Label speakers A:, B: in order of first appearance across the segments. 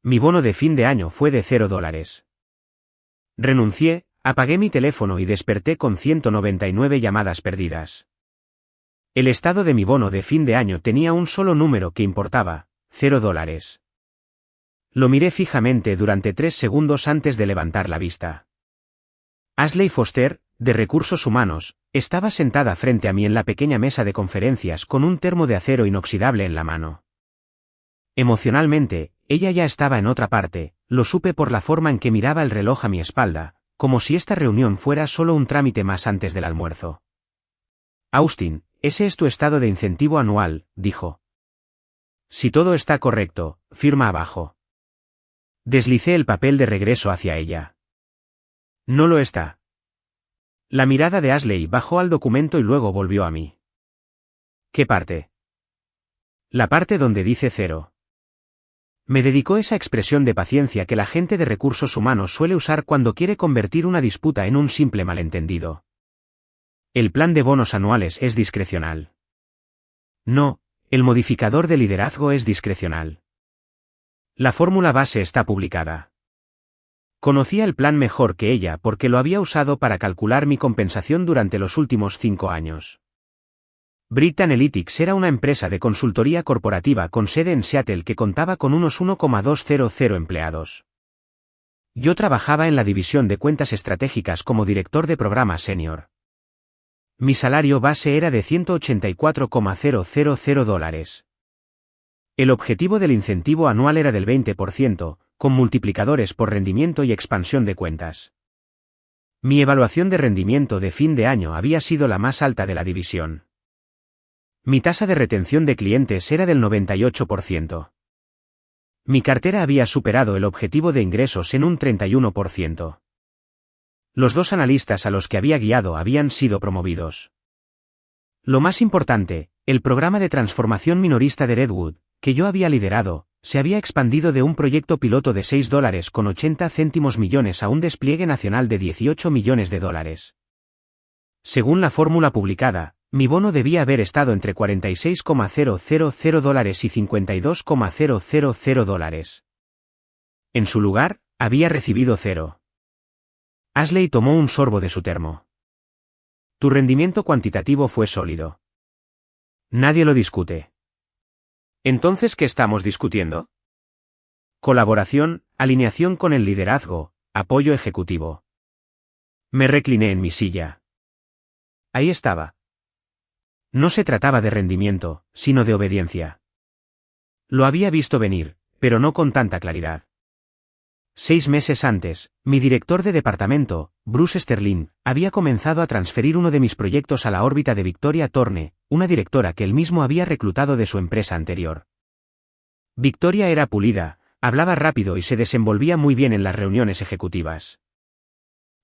A: Mi bono de fin de año fue de $0. Renuncié, apagué mi teléfono y desperté con 199 llamadas perdidas. El estado de mi bono de fin de año tenía un solo número que importaba, $0. Lo miré fijamente durante 3 segundos antes de levantar la vista. Ashley Foster, de Recursos Humanos, estaba sentada frente a mí en la pequeña mesa de conferencias con un termo de acero inoxidable en la mano. Emocionalmente, ella ya estaba en otra parte, lo supe por la forma en que miraba el reloj a mi espalda, como si esta reunión fuera solo un trámite más antes del almuerzo. Austin, ese es tu estado de incentivo anual, dijo. Si todo está correcto, firma abajo. Deslicé el papel de regreso hacia ella. No lo está. La mirada de Ashley bajó al documento y luego volvió a mí. ¿Qué parte? La parte donde dice 0. Me dedicó esa expresión de paciencia que la gente de recursos humanos suele usar cuando quiere convertir una disputa en un simple malentendido. El plan de bonos anuales es discrecional. No, el modificador de liderazgo es discrecional. La fórmula base está publicada. Conocía el plan mejor que ella porque lo había usado para calcular mi compensación durante los últimos 5 años. Brit Analytics era una empresa de consultoría corporativa con sede en Seattle que contaba con unos 1,200 empleados. Yo trabajaba en la división de cuentas estratégicas como director de programa senior. Mi salario base era de $184,000. El objetivo del incentivo anual era del 20%, con multiplicadores por rendimiento y expansión de cuentas. Mi evaluación de rendimiento de fin de año había sido la más alta de la división. Mi tasa de retención de clientes era del 98%. Mi cartera había superado el objetivo de ingresos en un 31%. Los 2 analistas a los que había guiado habían sido promovidos. Lo más importante, el programa de transformación minorista de Redwood, que yo había liderado, se había expandido de un proyecto piloto de $6,80 millones a un despliegue nacional de $18 millones. Según la fórmula publicada, mi bono debía haber estado entre $46,000 y $52,000. En su lugar, había recibido 0. Ashley tomó un sorbo de su termo. Tu rendimiento cuantitativo fue sólido. Nadie lo discute. ¿Entonces qué estamos discutiendo? Colaboración, alineación con el liderazgo, apoyo ejecutivo. Me recliné en mi silla. Ahí estaba. No se trataba de rendimiento, sino de obediencia. Lo había visto venir, pero no con tanta claridad. 6 meses antes, mi director de departamento, Bruce Sterling, había comenzado a transferir uno de mis proyectos a la órbita de Victoria Thorne, una directora que él mismo había reclutado de su empresa anterior. Victoria era pulida, hablaba rápido y se desenvolvía muy bien en las reuniones ejecutivas.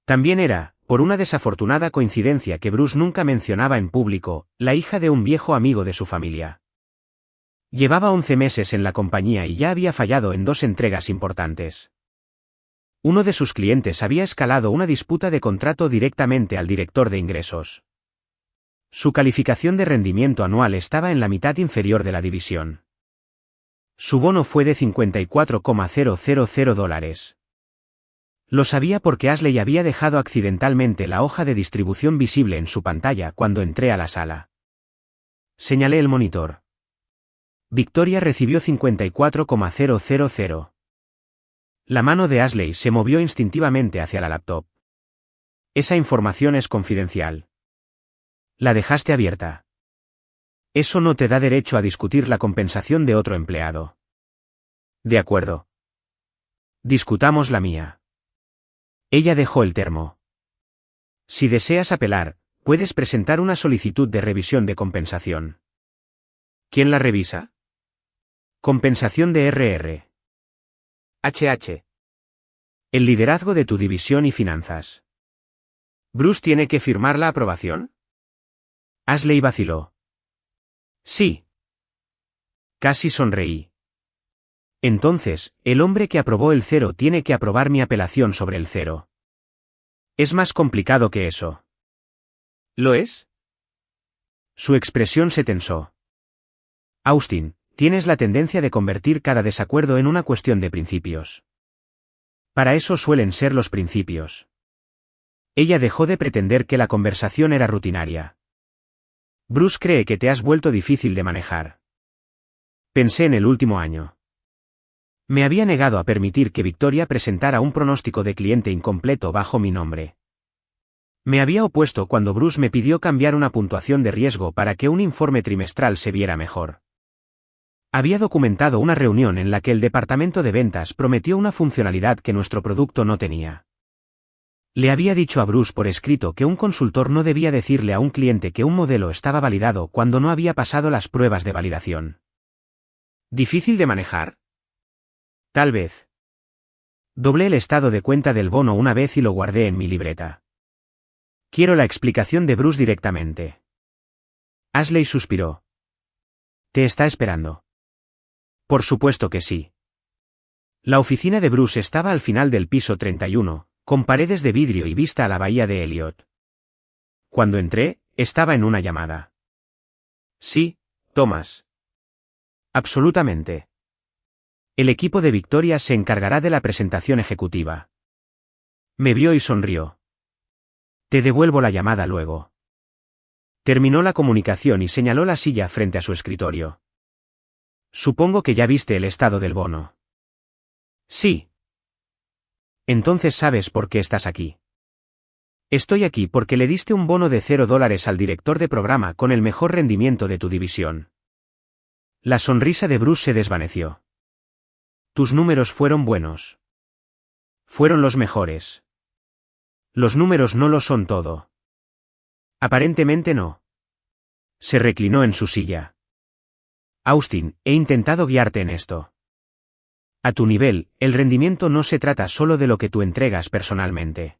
A: También era, por una desafortunada coincidencia que Bruce nunca mencionaba en público, la hija de un viejo amigo de su familia. Llevaba 11 meses en la compañía y ya había fallado en 2 entregas importantes. Uno de sus clientes había escalado una disputa de contrato directamente al director de ingresos. Su calificación de rendimiento anual estaba en la mitad inferior de la división. Su bono fue de $54,000. Lo sabía porque Ashley había dejado accidentalmente la hoja de distribución visible en su pantalla cuando entré a la sala. Señalé el monitor. Victoria recibió $54,000. La mano de Ashley se movió instintivamente hacia la laptop. Esa información es confidencial. La dejaste abierta. Eso no te da derecho a discutir la compensación de otro empleado. De acuerdo. Discutamos la mía. Ella dejó el termo. Si deseas apelar, puedes presentar una solicitud de revisión de compensación. ¿Quién la revisa? Compensación de RR. HH. El liderazgo de tu división y finanzas. ¿Bruce tiene que firmar la aprobación? Ashley vaciló. Sí. Casi sonreí. Entonces, el hombre que aprobó el 0 tiene que aprobar mi apelación sobre el 0. Es más complicado que eso. ¿Lo es? Su expresión se tensó. Austin, Tienes la tendencia de convertir cada desacuerdo en una cuestión de principios. Para eso suelen ser los principios. Ella dejó de pretender que la conversación era rutinaria. Bruce cree que te has vuelto difícil de manejar. Pensé en el último año. Me había negado a permitir que Victoria presentara un pronóstico de cliente incompleto bajo mi nombre. Me había opuesto cuando Bruce me pidió cambiar una puntuación de riesgo para que un informe trimestral se viera mejor. Había documentado una reunión en la que el departamento de ventas prometió una funcionalidad que nuestro producto no tenía. Le había dicho a Bruce por escrito que un consultor no debía decirle a un cliente que un modelo estaba validado cuando no había pasado las pruebas de validación. ¿Difícil de manejar? Tal vez. Doblé el estado de cuenta del bono una vez y lo guardé en mi libreta. Quiero la explicación de Bruce directamente. Ashley suspiró. ¿Te está esperando? Por supuesto que sí. La oficina de Bruce estaba al final del piso 31, con paredes de vidrio y vista a la bahía de Elliot. Cuando entré, estaba en una llamada. Sí, Thomas. Absolutamente. El equipo de Victoria se encargará de la presentación ejecutiva. Me vio y sonrió. Te devuelvo la llamada luego. Terminó la comunicación y señaló la silla frente a su escritorio. Supongo que ya viste el estado del bono. Sí. Entonces sabes por qué estás aquí. Estoy aquí porque le diste un bono de $0 al director de programa con el mejor rendimiento de tu división. La sonrisa de Bruce se desvaneció. Tus números fueron buenos. Fueron los mejores. Los números no lo son todo. Aparentemente no. Se reclinó en su silla. Austin, he intentado guiarte en esto. A tu nivel, el rendimiento no se trata solo de lo que tú entregas personalmente.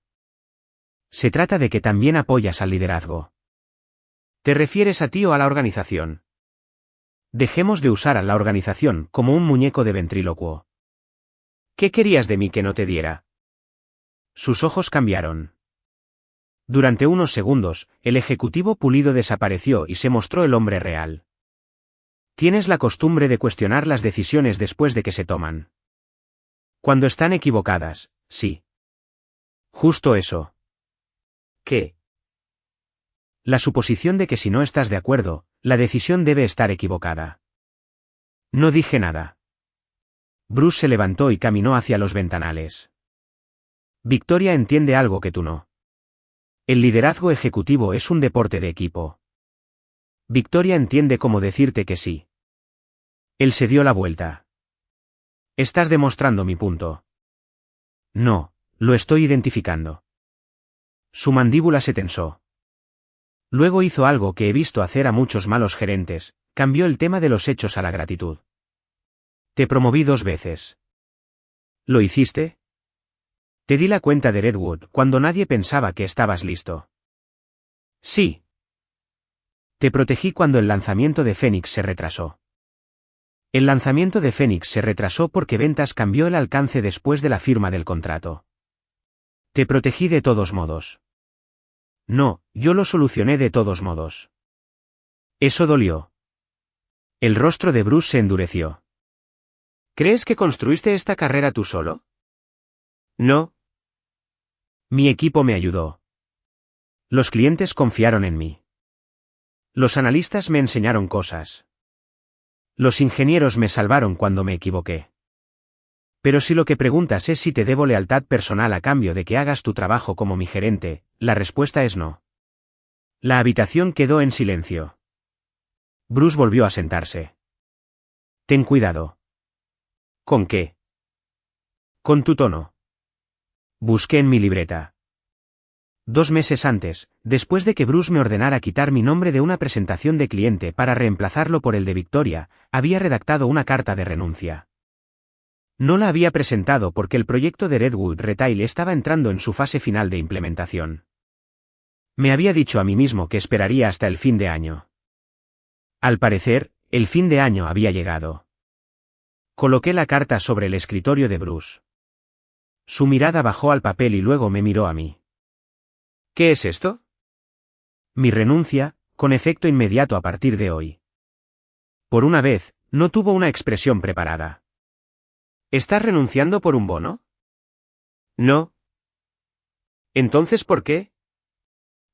A: Se trata de que también apoyas al liderazgo. ¿Te refieres a ti o a la organización? Dejemos de usar a la organización como un muñeco de ventrílocuo. ¿Qué querías de mí que no te diera? Sus ojos cambiaron. Durante unos segundos, el ejecutivo pulido desapareció y se mostró el hombre real. Tienes la costumbre de cuestionar las decisiones después de que se toman. Cuando están equivocadas, sí. Justo eso. ¿Qué? La suposición de que si no estás de acuerdo, la decisión debe estar equivocada. No dije nada. Bruce se levantó y caminó hacia los ventanales. Victoria entiende algo que tú no. El liderazgo ejecutivo es un deporte de equipo. Victoria entiende cómo decirte que sí. Él se dio la vuelta. Estás demostrando mi punto. No, lo estoy identificando. Su mandíbula se tensó. Luego hizo algo que he visto hacer a muchos malos gerentes, cambió el tema de los hechos a la gratitud. Te promoví 2 veces. ¿Lo hiciste? Te di la cuenta de Redwood cuando nadie pensaba que estabas listo. Sí. Te protegí cuando el lanzamiento de Phoenix se retrasó. El lanzamiento de Phoenix se retrasó porque ventas cambió el alcance después de la firma del contrato. Te protegí de todos modos. No, yo lo solucioné de todos modos. Eso dolió. El rostro de Bruce se endureció. ¿Crees que construiste esta carrera tú solo? No. Mi equipo me ayudó. Los clientes confiaron en mí. Los analistas me enseñaron cosas. Los ingenieros me salvaron cuando me equivoqué. Pero si lo que preguntas es si te debo lealtad personal a cambio de que hagas tu trabajo como mi gerente, la respuesta es no. La habitación quedó en silencio. Bruce volvió a sentarse. Ten cuidado. ¿Con qué? Con tu tono. Busqué en mi libreta. 2 meses antes, después de que Bruce me ordenara quitar mi nombre de una presentación de cliente para reemplazarlo por el de Victoria, había redactado una carta de renuncia. No la había presentado porque el proyecto de Redwood Retail estaba entrando en su fase final de implementación. Me había dicho a mí mismo que esperaría hasta el fin de año. Al parecer, el fin de año había llegado. Coloqué la carta sobre el escritorio de Bruce. Su mirada bajó al papel y luego me miró a mí. ¿Qué es esto? Mi renuncia, con efecto inmediato a partir de hoy. Por una vez, no tuvo una expresión preparada. ¿Estás renunciando por un bono? No. ¿Entonces por qué?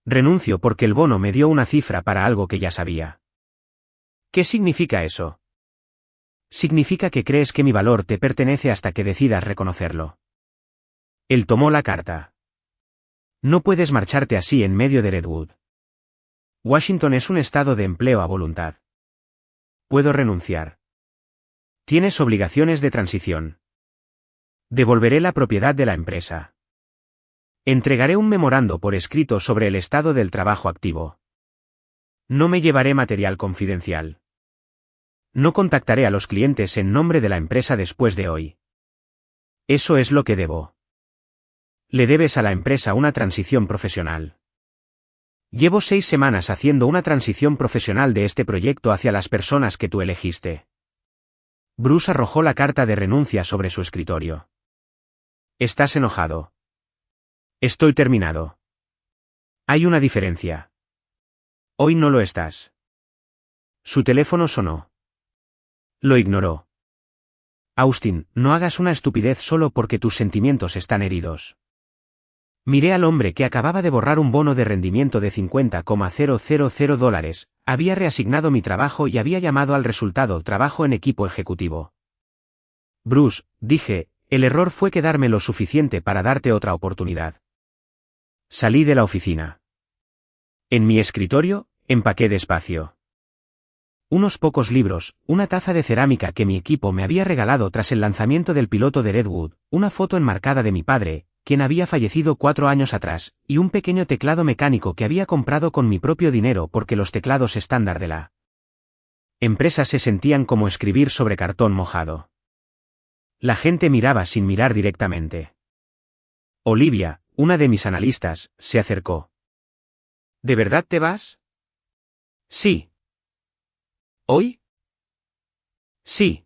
A: Renuncio porque el bono me dio una cifra para algo que ya sabía. ¿Qué significa eso? Significa que crees que mi valor te pertenece hasta que decidas reconocerlo. Él tomó la carta. No puedes marcharte así en medio de Redwood. Washington es un estado de empleo a voluntad. Puedo renunciar. Tienes obligaciones de transición. Devolveré la propiedad de la empresa. Entregaré un memorando por escrito sobre el estado del trabajo activo. No me llevaré material confidencial. No contactaré a los clientes en nombre de la empresa después de hoy. Eso es lo que debo. Le debes a la empresa una transición profesional. Llevo 6 semanas haciendo una transición profesional de este proyecto hacia las personas que tú elegiste. Bruce arrojó la carta de renuncia sobre su escritorio. ¿Estás enojado? Estoy terminado. Hay una diferencia. Hoy no lo estás. Su teléfono sonó. Lo ignoró. Austin, no hagas una estupidez solo porque tus sentimientos están heridos. Miré al hombre que acababa de borrar un bono de rendimiento de $50,000, había reasignado mi trabajo y había llamado al resultado trabajo en equipo ejecutivo. Bruce, dije, el error fue quedarme lo suficiente para darte otra oportunidad. Salí de la oficina. En mi escritorio, empaqué despacio. Unos pocos libros, una taza de cerámica que mi equipo me había regalado tras el lanzamiento del piloto de Redwood, una foto enmarcada de mi padre, quien había fallecido 4 años atrás, y un pequeño teclado mecánico que había comprado con mi propio dinero porque los teclados estándar de la empresa se sentían como escribir sobre cartón mojado. La gente miraba sin mirar directamente. Olivia, una de mis analistas, se acercó. ¿De verdad te vas? Sí. ¿Hoy? Sí.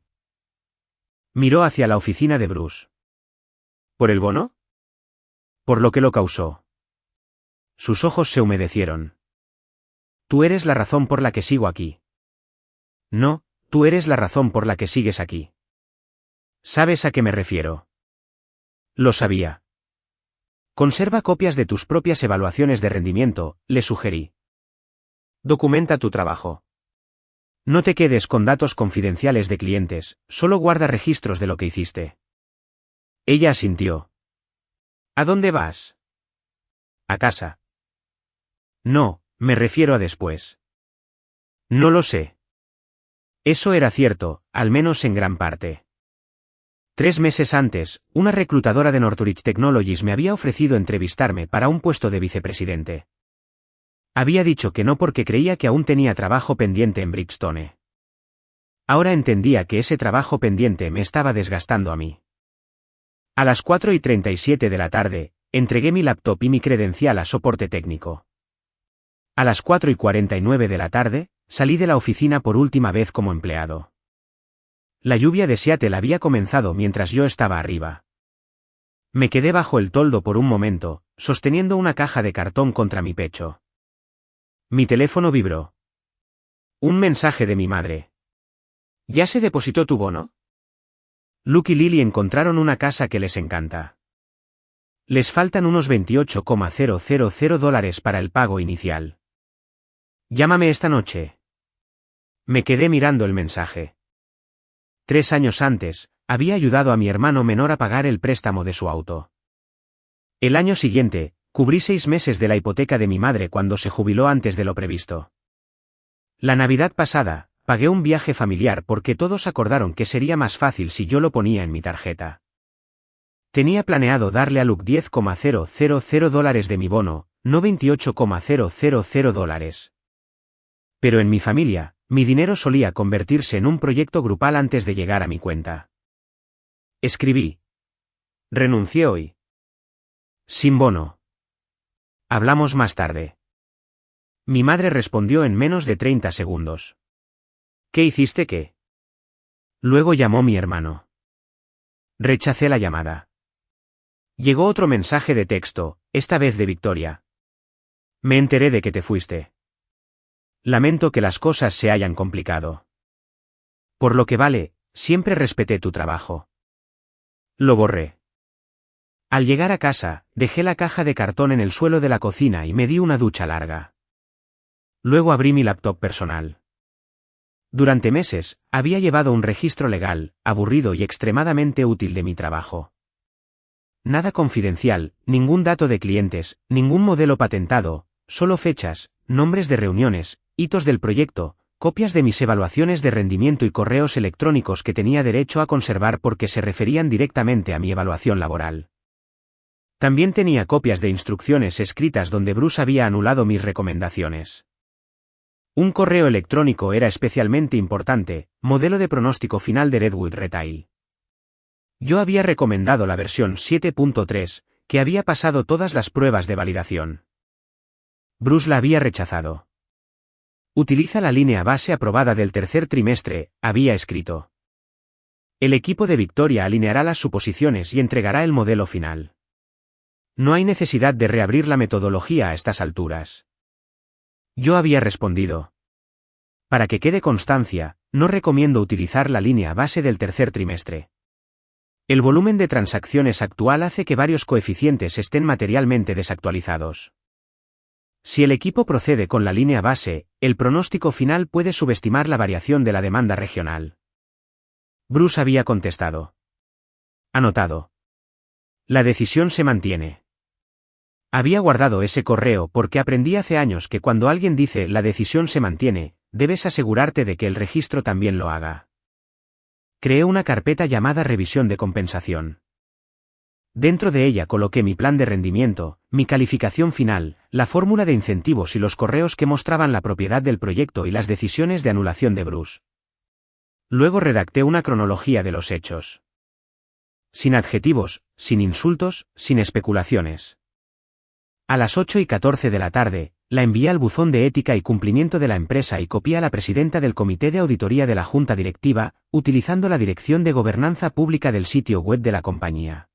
A: Miró hacia la oficina de Bruce. ¿Por el bono? Por lo que lo causó. Sus ojos se humedecieron. Tú eres la razón por la que sigo aquí. No, tú eres la razón por la que sigues aquí. ¿Sabes a qué me refiero? Lo sabía. Conserva copias de tus propias evaluaciones de rendimiento, le sugerí. Documenta tu trabajo. No te quedes con datos confidenciales de clientes, solo guarda registros de lo que hiciste. Ella asintió. ¿A dónde vas? A casa. No, me refiero a después. No lo sé. Eso era cierto, al menos en gran parte. 3 meses antes, una reclutadora de Northridge Technologies me había ofrecido entrevistarme para un puesto de vicepresidente. Había dicho que no porque creía que aún tenía trabajo pendiente en Bridgestone. Ahora entendía que ese trabajo pendiente me estaba desgastando a mí. A las 4:37 de la tarde, entregué mi laptop y mi credencial a soporte técnico. A las 4:49 de la tarde, salí de la oficina por última vez como empleado. La lluvia de Seattle había comenzado mientras yo estaba arriba. Me quedé bajo el toldo por un momento, sosteniendo una caja de cartón contra mi pecho. Mi teléfono vibró. Un mensaje de mi madre. ¿Ya se depositó tu bono? Luke y Lily encontraron una casa que les encanta. Les faltan unos $28,000 para el pago inicial. Llámame esta noche. Me quedé mirando el mensaje. 3 años antes, había ayudado a mi hermano menor a pagar el préstamo de su auto. El año siguiente, cubrí 6 meses de la hipoteca de mi madre cuando se jubiló antes de lo previsto. La Navidad pasada, pagué un viaje familiar porque todos acordaron que sería más fácil si yo lo ponía en mi tarjeta. Tenía planeado darle a Luke $10,000 de mi bono, no $28,000. Pero en mi familia, mi dinero solía convertirse en un proyecto grupal antes de llegar a mi cuenta. Escribí. Renuncié hoy. Sin bono. Hablamos más tarde. Mi madre respondió en menos de 30 segundos. ¿Qué hiciste qué? Luego llamó mi hermano. Rechacé la llamada. Llegó otro mensaje de texto, esta vez de Victoria. Me enteré de que te fuiste. Lamento que las cosas se hayan complicado. Por lo que vale, siempre respeté tu trabajo. Lo borré. Al llegar a casa, dejé la caja de cartón en el suelo de la cocina y me di una ducha larga. Luego abrí mi laptop personal. Durante meses, había llevado un registro legal, aburrido y extremadamente útil de mi trabajo. Nada confidencial, ningún dato de clientes, ningún modelo patentado, solo fechas, nombres de reuniones, hitos del proyecto, copias de mis evaluaciones de rendimiento y correos electrónicos que tenía derecho a conservar porque se referían directamente a mi evaluación laboral. También tenía copias de instrucciones escritas donde Bruce había anulado mis recomendaciones. Un correo electrónico era especialmente importante, modelo de pronóstico final de Redwood Retail. Yo había recomendado la versión 7.3, que había pasado todas las pruebas de validación. Bruce la había rechazado. Utiliza la línea base aprobada del tercer trimestre, había escrito. El equipo de Victoria alineará las suposiciones y entregará el modelo final. No hay necesidad de reabrir la metodología a estas alturas. Yo había respondido. Para que quede constancia, no recomiendo utilizar la línea base del tercer trimestre. El volumen de transacciones actual hace que varios coeficientes estén materialmente desactualizados. Si el equipo procede con la línea base, el pronóstico final puede subestimar la variación de la demanda regional. Bruce había contestado. Anotado. La decisión se mantiene. Había guardado ese correo porque aprendí hace años que cuando alguien dice la decisión se mantiene, debes asegurarte de que el registro también lo haga. Creé una carpeta llamada Revisión de compensación. Dentro de ella coloqué mi plan de rendimiento, mi calificación final, la fórmula de incentivos y los correos que mostraban la propiedad del proyecto y las decisiones de anulación de Bruce. Luego redacté una cronología de los hechos. Sin adjetivos, sin insultos, sin especulaciones. A las 8:14 de la tarde, la envié al buzón de ética y cumplimiento de la empresa y copié a la presidenta del comité de auditoría de la junta directiva, utilizando la dirección de gobernanza pública del sitio web de la compañía.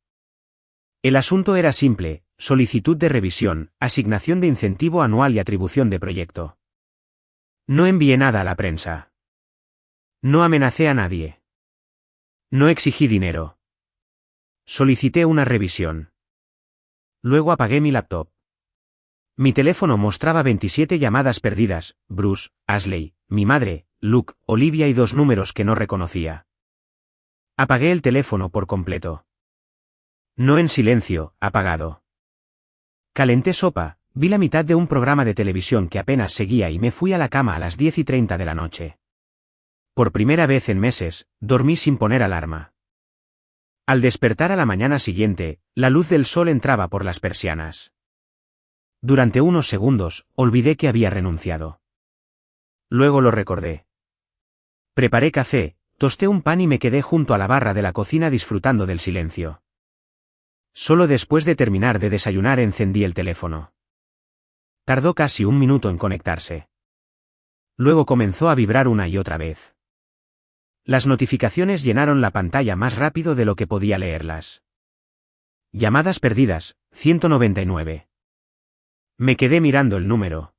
A: El asunto era simple: solicitud de revisión, asignación de incentivo anual y atribución de proyecto. No envié nada a la prensa. No amenacé a nadie. No exigí dinero. Solicité una revisión. Luego apagué mi laptop. Mi teléfono mostraba 27 llamadas perdidas: Bruce, Ashley, mi madre, Luke, Olivia y 2 números que no reconocía. Apagué el teléfono por completo. No en silencio, apagado. Calenté sopa, vi la mitad de un programa de televisión que apenas seguía y me fui a la cama a las 10:30 de la noche. Por primera vez en meses, dormí sin poner alarma. Al despertar a la mañana siguiente, la luz del sol entraba por las persianas. Durante unos segundos, olvidé que había renunciado. Luego lo recordé. Preparé café, tosté un pan y me quedé junto a la barra de la cocina disfrutando del silencio. Solo después de terminar de desayunar encendí el teléfono. Tardó casi un minuto en conectarse. Luego comenzó a vibrar una y otra vez. Las notificaciones llenaron la pantalla más rápido de lo que podía leerlas. Llamadas perdidas, 199. Me quedé mirando el número.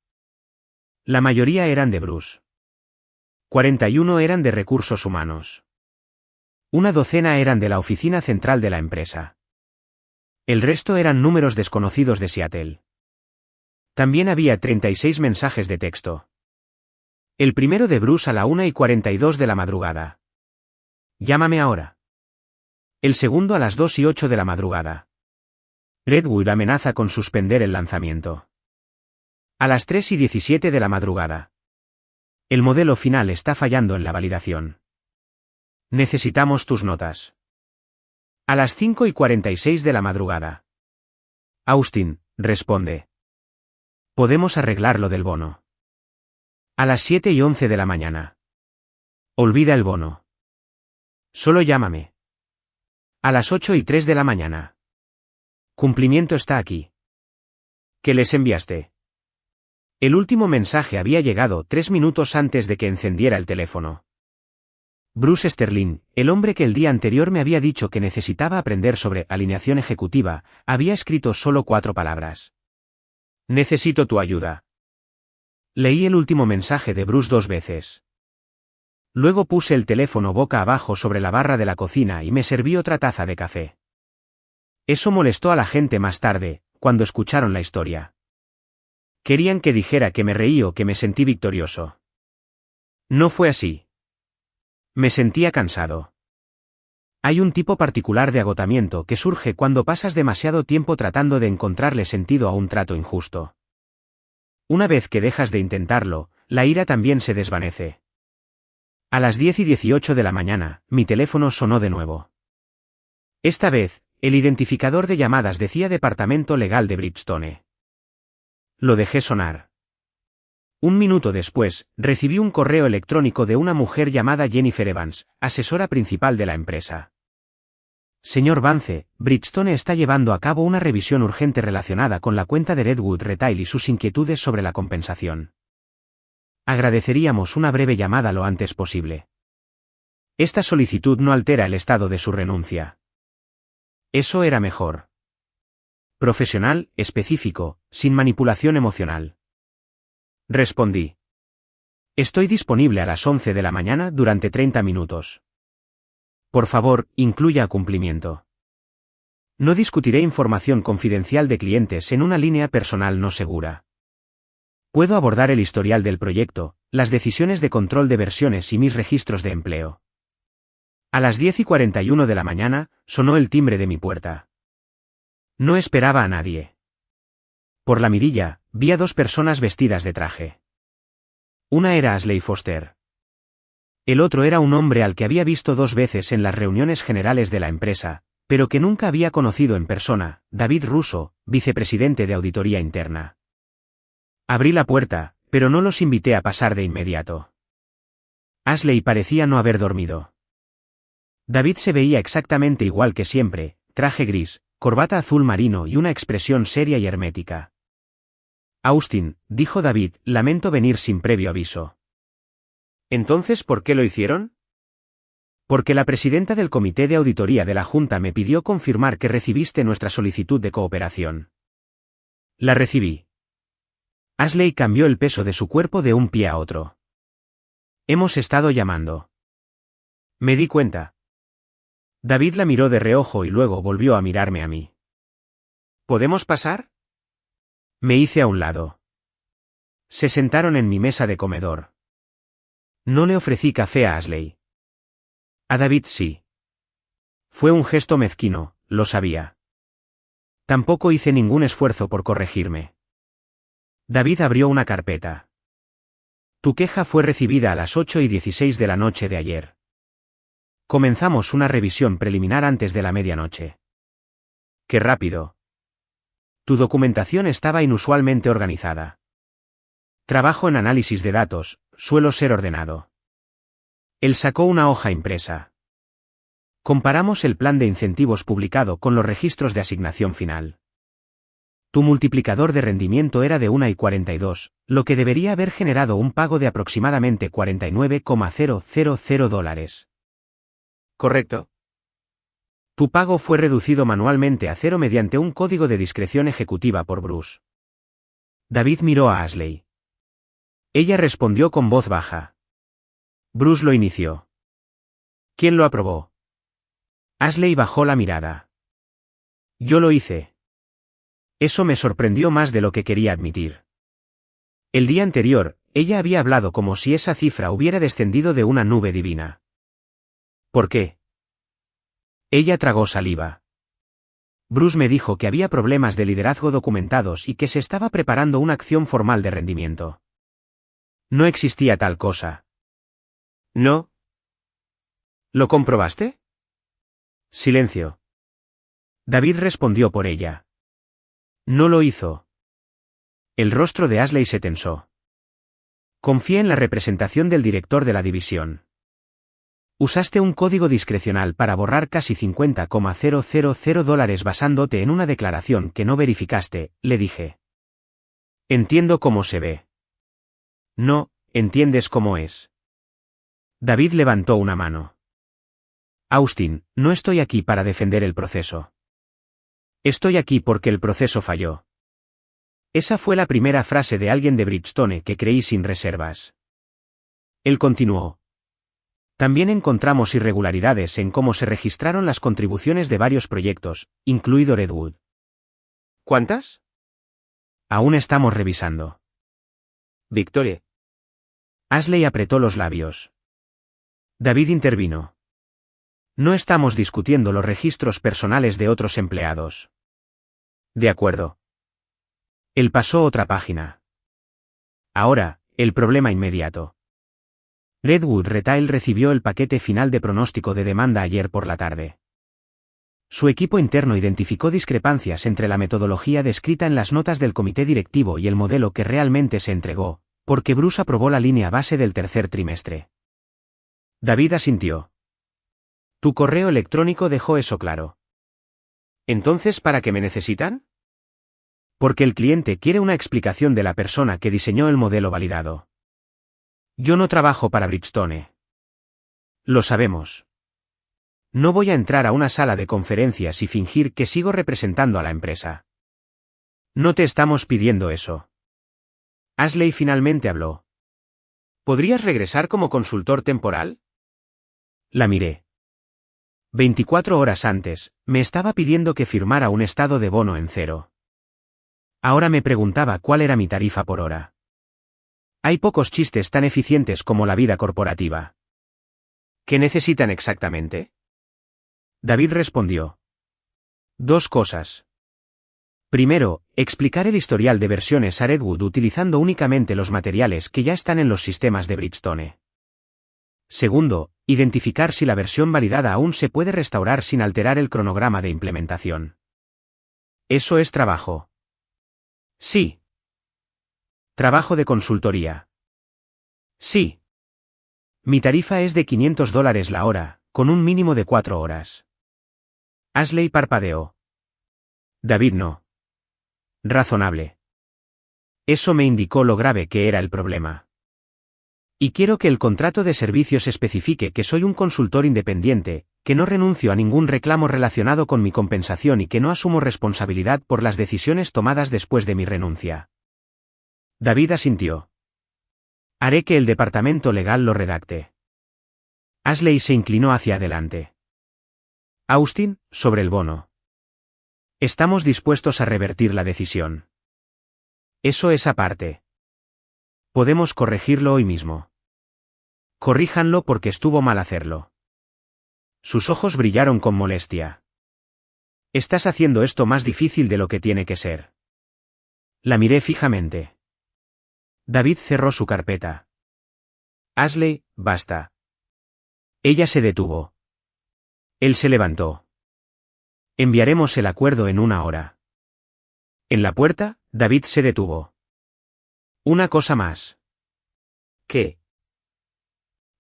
A: La mayoría eran de Bruce. 41 eran de recursos humanos. Una docena eran de la oficina central de la empresa. El resto eran números desconocidos de Seattle. También había 36 mensajes de texto. El primero de Bruce a la 1:42 de la madrugada. Llámame ahora. El segundo a las 2:08 de la madrugada. Redwood amenaza con suspender el lanzamiento. A las 3:17 de la madrugada. El modelo final está fallando en la validación. Necesitamos tus notas. A las 5:46 de la madrugada. Austin, responde. Podemos arreglar lo del bono. A las 7:11 de la mañana. Olvida el bono. Solo llámame. A las 8:03 de la mañana. Cumplimiento está aquí. ¿Qué les enviaste? El último mensaje había llegado 3 minutos antes de que encendiera el teléfono. Bruce Sterling, el hombre que el día anterior me había dicho que necesitaba aprender sobre alineación ejecutiva, había escrito solo 4 palabras. Necesito tu ayuda. Leí el último mensaje de Bruce 2 veces. Luego puse el teléfono boca abajo sobre la barra de la cocina y me serví otra taza de café. Eso molestó a la gente más tarde, cuando escucharon la historia. Querían que dijera que me reí o que me sentí victorioso. No fue así. Me sentía cansado. Hay un tipo particular de agotamiento que surge cuando pasas demasiado tiempo tratando de encontrarle sentido a un trato injusto. Una vez que dejas de intentarlo, la ira también se desvanece. A las 10:18 de la mañana, mi teléfono sonó de nuevo. Esta vez, el identificador de llamadas decía Departamento Legal de Bridgestone. Lo dejé sonar. Un minuto después, recibí un correo electrónico de una mujer llamada Jennifer Evans, asesora principal de la empresa. Señor Vance, Bridgestone está llevando a cabo una revisión urgente relacionada con la cuenta de Redwood Retail y sus inquietudes sobre la compensación. Agradeceríamos una breve llamada lo antes posible. Esta solicitud no altera el estado de su renuncia. Eso era mejor. Profesional, específico, sin manipulación emocional. Respondí. Estoy disponible a las 11 de la mañana durante 30 minutos. Por favor, incluya cumplimiento. No discutiré información confidencial de clientes en una línea personal no segura. Puedo abordar el historial del proyecto, las decisiones de control de versiones y mis registros de empleo. A las 10:41 de la mañana, sonó el timbre de mi puerta. No esperaba a nadie. Por la mirilla, vi a dos personas vestidas de traje. Una era Ashley Foster. El otro era un hombre al que había visto 2 veces en las reuniones generales de la empresa, pero que nunca había conocido en persona, David Russo, vicepresidente de Auditoría Interna. Abrí la puerta, pero no los invité a pasar de inmediato. Ashley parecía no haber dormido. David se veía exactamente igual que siempre, traje gris, corbata azul marino y una expresión seria y hermética. Austin, dijo David, lamento venir sin previo aviso. ¿Entonces por qué lo hicieron? Porque la presidenta del Comité de Auditoría de la Junta me pidió confirmar que recibiste nuestra solicitud de cooperación. La recibí. Ashley cambió el peso de su cuerpo de un pie a otro. Hemos estado llamando. Me di cuenta. David la miró de reojo y luego volvió a mirarme a mí. ¿Podemos pasar? Me hice a un lado. Se sentaron en mi mesa de comedor. No le ofrecí café a Ashley. A David sí. Fue un gesto mezquino, lo sabía. Tampoco hice ningún esfuerzo por corregirme. David abrió una carpeta. Tu queja fue recibida a las 8:16 de la noche de ayer. Comenzamos una revisión preliminar antes de la medianoche. ¡Qué rápido! Tu documentación estaba inusualmente organizada. Trabajo en análisis de datos, suelo ser ordenado. Él sacó una hoja impresa. Comparamos el plan de incentivos publicado con los registros de asignación final. Tu multiplicador de rendimiento era de 1,42, lo que debería haber generado un pago de aproximadamente $49,000. ¿Correcto? Tu pago fue reducido manualmente a 0 mediante un código de discreción ejecutiva por Bruce. David miró a Ashley. Ella respondió con voz baja. Bruce lo inició. ¿Quién lo aprobó? Ashley bajó la mirada. Yo lo hice. Eso me sorprendió más de lo que quería admitir. El día anterior, ella había hablado como si esa cifra hubiera descendido de una nube divina. ¿Por qué? Ella tragó saliva. Bruce me dijo que había problemas de liderazgo documentados y que se estaba preparando una acción formal de rendimiento. No existía tal cosa. ¿No? ¿Lo comprobaste? Silencio. David respondió por ella. No lo hizo. El rostro de Ashley se tensó. Confié en la representación del director de la división. Usaste un código discrecional para borrar casi $50,000 basándote en una declaración que no verificaste, le dije. Entiendo cómo se ve. No, entiendes cómo es. David levantó una mano. Austin, no estoy aquí para defender el proceso. Estoy aquí porque el proceso falló. Esa fue la primera frase de alguien de Bridgestone que creí sin reservas. Él continuó. También encontramos irregularidades en cómo se registraron las contribuciones de varios proyectos, incluido Redwood.
B: ¿Cuántas?
A: Aún estamos revisando.
B: Victoria.
A: Ashley apretó los labios. David intervino. No estamos discutiendo los registros personales de otros empleados. De acuerdo. Él pasó otra página. Ahora, el problema inmediato. Redwood Retail recibió el paquete final de pronóstico de demanda ayer por la tarde. Su equipo interno identificó discrepancias entre la metodología descrita en las notas del comité directivo y el modelo que realmente se entregó, porque Bruce aprobó la línea base del tercer trimestre. David asintió. Tu correo electrónico dejó eso claro.
B: ¿Entonces para qué me necesitan?
A: Porque el cliente quiere una explicación de la persona que diseñó el modelo validado. Yo no trabajo para Bridgestone. Lo sabemos. No voy a entrar a una sala de conferencias y fingir que sigo representando a la empresa. No te estamos pidiendo eso. Ashley finalmente habló.
B: ¿Podrías regresar como consultor temporal?
A: La miré. 24 horas antes, me estaba pidiendo que firmara un estado de bono en cero. Ahora me preguntaba cuál era mi tarifa por hora. Hay pocos chistes tan eficientes como la vida corporativa.
B: ¿Qué necesitan exactamente?
A: David respondió. 2 cosas. Primero, explicar el historial de versiones a Redwood utilizando únicamente los materiales que ya están en los sistemas de Bridgestone. Segundo, identificar si la versión validada aún se puede restaurar sin alterar el cronograma de implementación. Eso es trabajo.
B: Sí.
A: Trabajo de consultoría.
B: Sí.
A: Mi tarifa es de $500 la hora, con un mínimo de 4 horas. Ashley parpadeó. David no. Razonable. Eso me indicó lo grave que era el problema. Y quiero que el contrato de servicios especifique que soy un consultor independiente, que no renuncio a ningún reclamo relacionado con mi compensación y que no asumo responsabilidad por las decisiones tomadas después de mi renuncia. David asintió. Haré que el departamento legal lo redacte. Ashley se inclinó hacia adelante. Austin, sobre el bono. Estamos dispuestos a revertir la decisión. Eso es aparte. Podemos corregirlo hoy mismo. Corríjanlo porque estuvo mal hacerlo. Sus ojos brillaron con molestia. Estás haciendo esto más difícil de lo que tiene que ser. La miré fijamente. David cerró su carpeta. Ashley, basta. Ella se detuvo. Él se levantó. Enviaremos el acuerdo en 1 hora. En la puerta, David se detuvo. Una cosa más.
B: ¿Qué?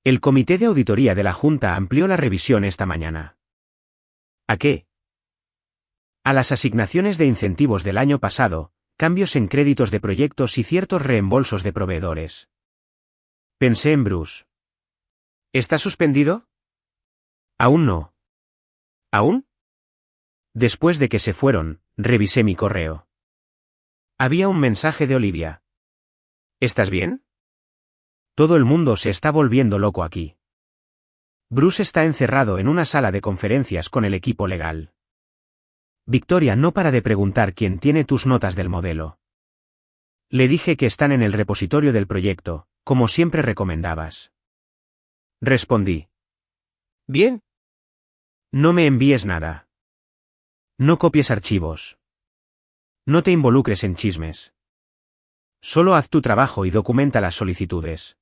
A: El comité de auditoría de la Junta amplió la revisión esta mañana.
B: ¿A qué?
A: A las asignaciones de incentivos del año pasado, cambios en créditos de proyectos y ciertos reembolsos de proveedores. Pensé en Bruce.
B: ¿Está suspendido?
A: Aún no.
B: ¿Aún?
A: Después de que se fueron, revisé mi correo. Había un mensaje de Olivia.
B: ¿Estás bien?
A: Todo el mundo se está volviendo loco aquí. Bruce está encerrado en una sala de conferencias con el equipo legal. Victoria no para de preguntar quién tiene tus notas del modelo. Le dije que están en el repositorio del proyecto, como siempre recomendabas. Respondí.
B: Bien.
A: No me envíes nada. No copies archivos. No te involucres en chismes. Solo haz tu trabajo y documenta las solicitudes.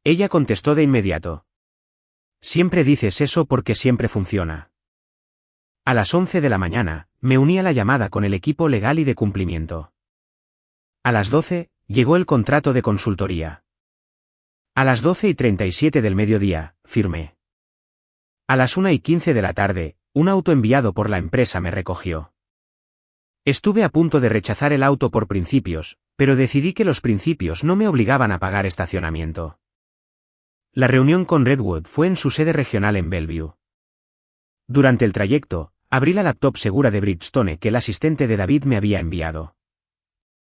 A: Ella contestó de inmediato. Siempre dices eso porque siempre funciona. A las 11 de la mañana, me uní a la llamada con el equipo legal y de cumplimiento. A las 12, llegó el contrato de consultoría. A las 12:37 del mediodía, firmé. A las 1:15 de la tarde, un auto enviado por la empresa me recogió. Estuve a punto de rechazar el auto por principios, pero decidí que los principios no me obligaban a pagar estacionamiento. La reunión con Redwood fue en su sede regional en Bellevue. Durante el trayecto, abrí la laptop segura de Bridgestone que el asistente de David me había enviado.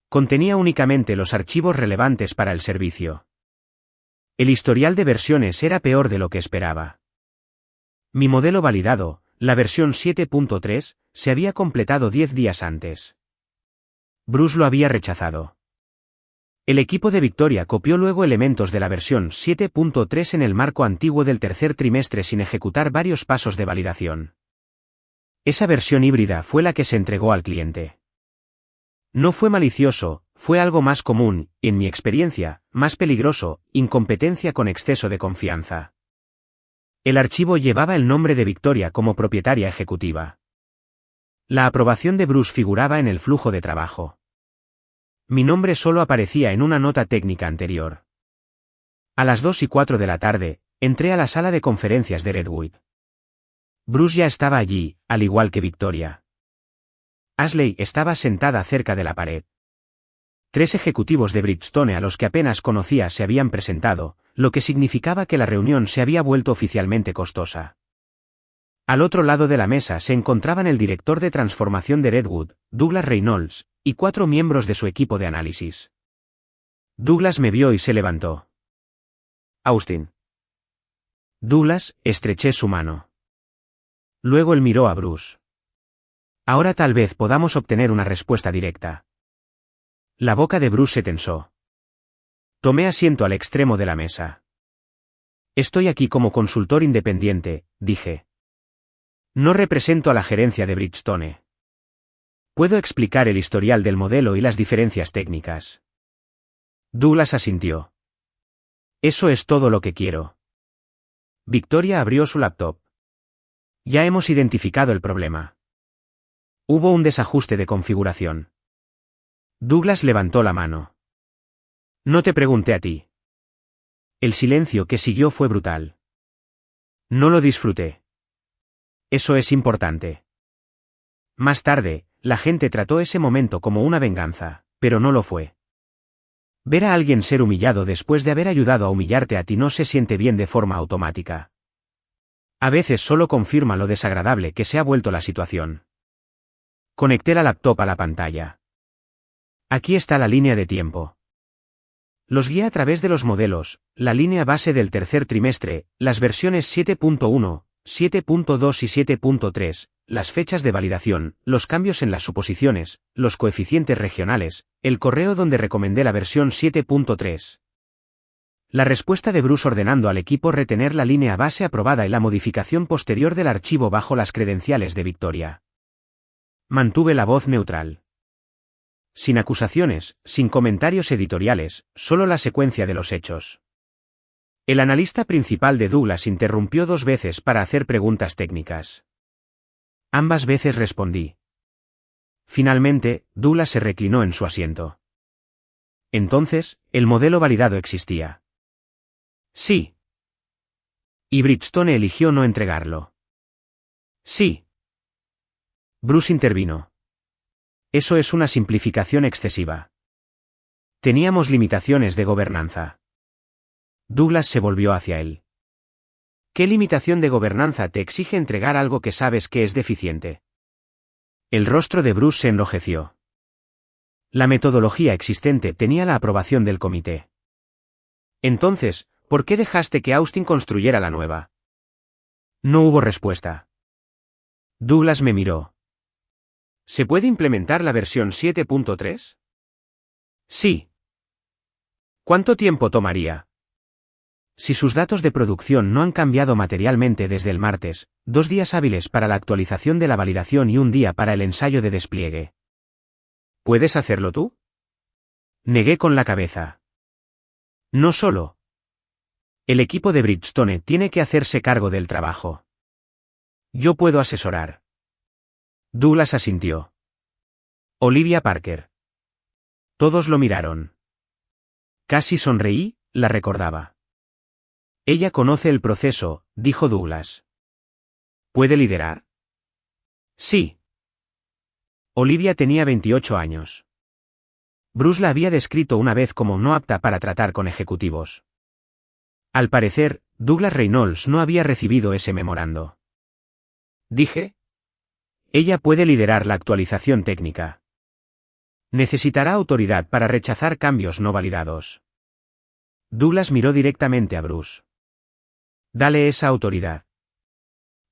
A: Contenía únicamente los archivos relevantes para el servicio. El historial de versiones era peor de lo que esperaba. Mi modelo validado, la versión 7.3, se había completado 10 días antes. Bruce lo había rechazado. El equipo de Victoria copió luego elementos de la versión 7.3 en el marco antiguo del tercer trimestre sin ejecutar varios pasos de validación. Esa versión híbrida fue la que se entregó al cliente. No fue malicioso, fue algo más común, y en mi experiencia, más peligroso, incompetencia con exceso de confianza. El archivo llevaba el nombre de Victoria como propietaria ejecutiva. La aprobación de Bruce figuraba en el flujo de trabajo. Mi nombre solo aparecía en una nota técnica anterior. A las 2:04 de la tarde, entré a la sala de conferencias de Redwood. Bruce ya estaba allí, al igual que Victoria. Ashley estaba sentada cerca de la pared. 3 ejecutivos de Bridgestone a los que apenas conocía se habían presentado, lo que significaba que la reunión se había vuelto oficialmente costosa. Al otro lado de la mesa se encontraban el director de transformación de Redwood, Douglas Reynolds, y 4 miembros de su equipo de análisis. Douglas me vio y se levantó. Austin. Douglas, estreché su mano. Luego él miró a Bruce. Ahora tal vez podamos obtener una respuesta directa. La boca de Bruce se tensó. Tomé asiento al extremo de la mesa. Estoy aquí como consultor independiente, dije. No represento a la gerencia de Bridgestone. Puedo explicar el historial del modelo y las diferencias técnicas. Douglas asintió. Eso es todo lo que quiero. Victoria abrió su laptop. Ya hemos identificado el problema. Hubo un desajuste de configuración. Douglas levantó la mano. No te pregunté a ti. El silencio que siguió fue brutal. No lo disfruté. Eso es importante. Más tarde, la gente trató ese momento como una venganza, pero no lo fue. Ver a alguien ser humillado después de haber ayudado a humillarte a ti no se siente bien de forma automática. A veces solo confirma lo desagradable que se ha vuelto la situación. Conecté la laptop a la pantalla. Aquí está la línea de tiempo. Los guía a través de los modelos, la línea base del tercer trimestre, las versiones 7.1, 7.2 y 7.3, las fechas de validación, los cambios en las suposiciones, los coeficientes regionales, el correo donde recomendé la versión 7.3. La respuesta de Bruce ordenando al equipo retener la línea base aprobada y la modificación posterior del archivo bajo las credenciales de Victoria. Mantuve la voz neutral. Sin acusaciones, sin comentarios editoriales, solo la secuencia de los hechos. El analista principal de Douglas interrumpió 2 veces para hacer preguntas técnicas. Ambas veces respondí. Finalmente, Douglas se reclinó en su asiento. Entonces, el modelo validado existía. Sí. Y Bridgestone eligió no entregarlo. Sí. Bruce intervino. Eso es una simplificación excesiva. Teníamos limitaciones de gobernanza. Douglas se volvió hacia él. ¿Qué limitación de gobernanza te exige entregar algo que sabes que es deficiente? El rostro de Bruce se enrojeció. La metodología existente tenía la aprobación del comité. Entonces, ¿por qué dejaste que Austin construyera la nueva? No hubo respuesta. Douglas me miró. ¿Se puede implementar la versión 7.3? Sí. ¿Cuánto tiempo tomaría? Si sus datos de producción no han cambiado materialmente desde el martes, 2 días hábiles para la actualización de la validación y 1 día para el ensayo de despliegue. ¿Puedes hacerlo tú? Negué con la cabeza. No solo. El equipo de Bridgestone tiene que hacerse cargo del trabajo. Yo puedo asesorar. Douglas asintió. Olivia Parker. Todos lo miraron. Casi sonreí, la recordaba. Ella conoce el proceso, dijo Douglas. ¿Puede liderar? Sí. Olivia tenía 28 años. Bruce la había descrito una vez como no apta para tratar con ejecutivos. Al parecer, Douglas Reynolds no había recibido ese memorando. Dije. Ella puede liderar la actualización técnica. Necesitará autoridad para rechazar cambios no validados. Douglas miró directamente a Bruce. Dale esa autoridad.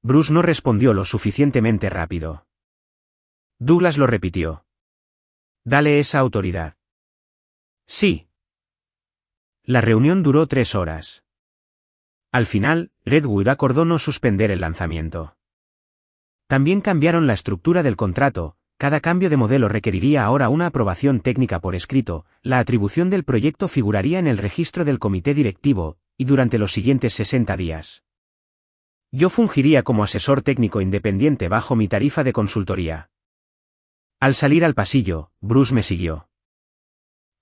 A: Bruce no respondió lo suficientemente rápido. Douglas lo repitió. Dale esa autoridad. Sí. La reunión duró 3 horas. Al final, Redwood acordó no suspender el lanzamiento. También cambiaron la estructura del contrato. Cada cambio de modelo requeriría ahora una aprobación técnica por escrito, la atribución del proyecto figuraría en el registro del comité directivo, y durante los siguientes 60 días. Yo fungiría como asesor técnico independiente bajo mi tarifa de consultoría. Al salir al pasillo, Bruce me siguió.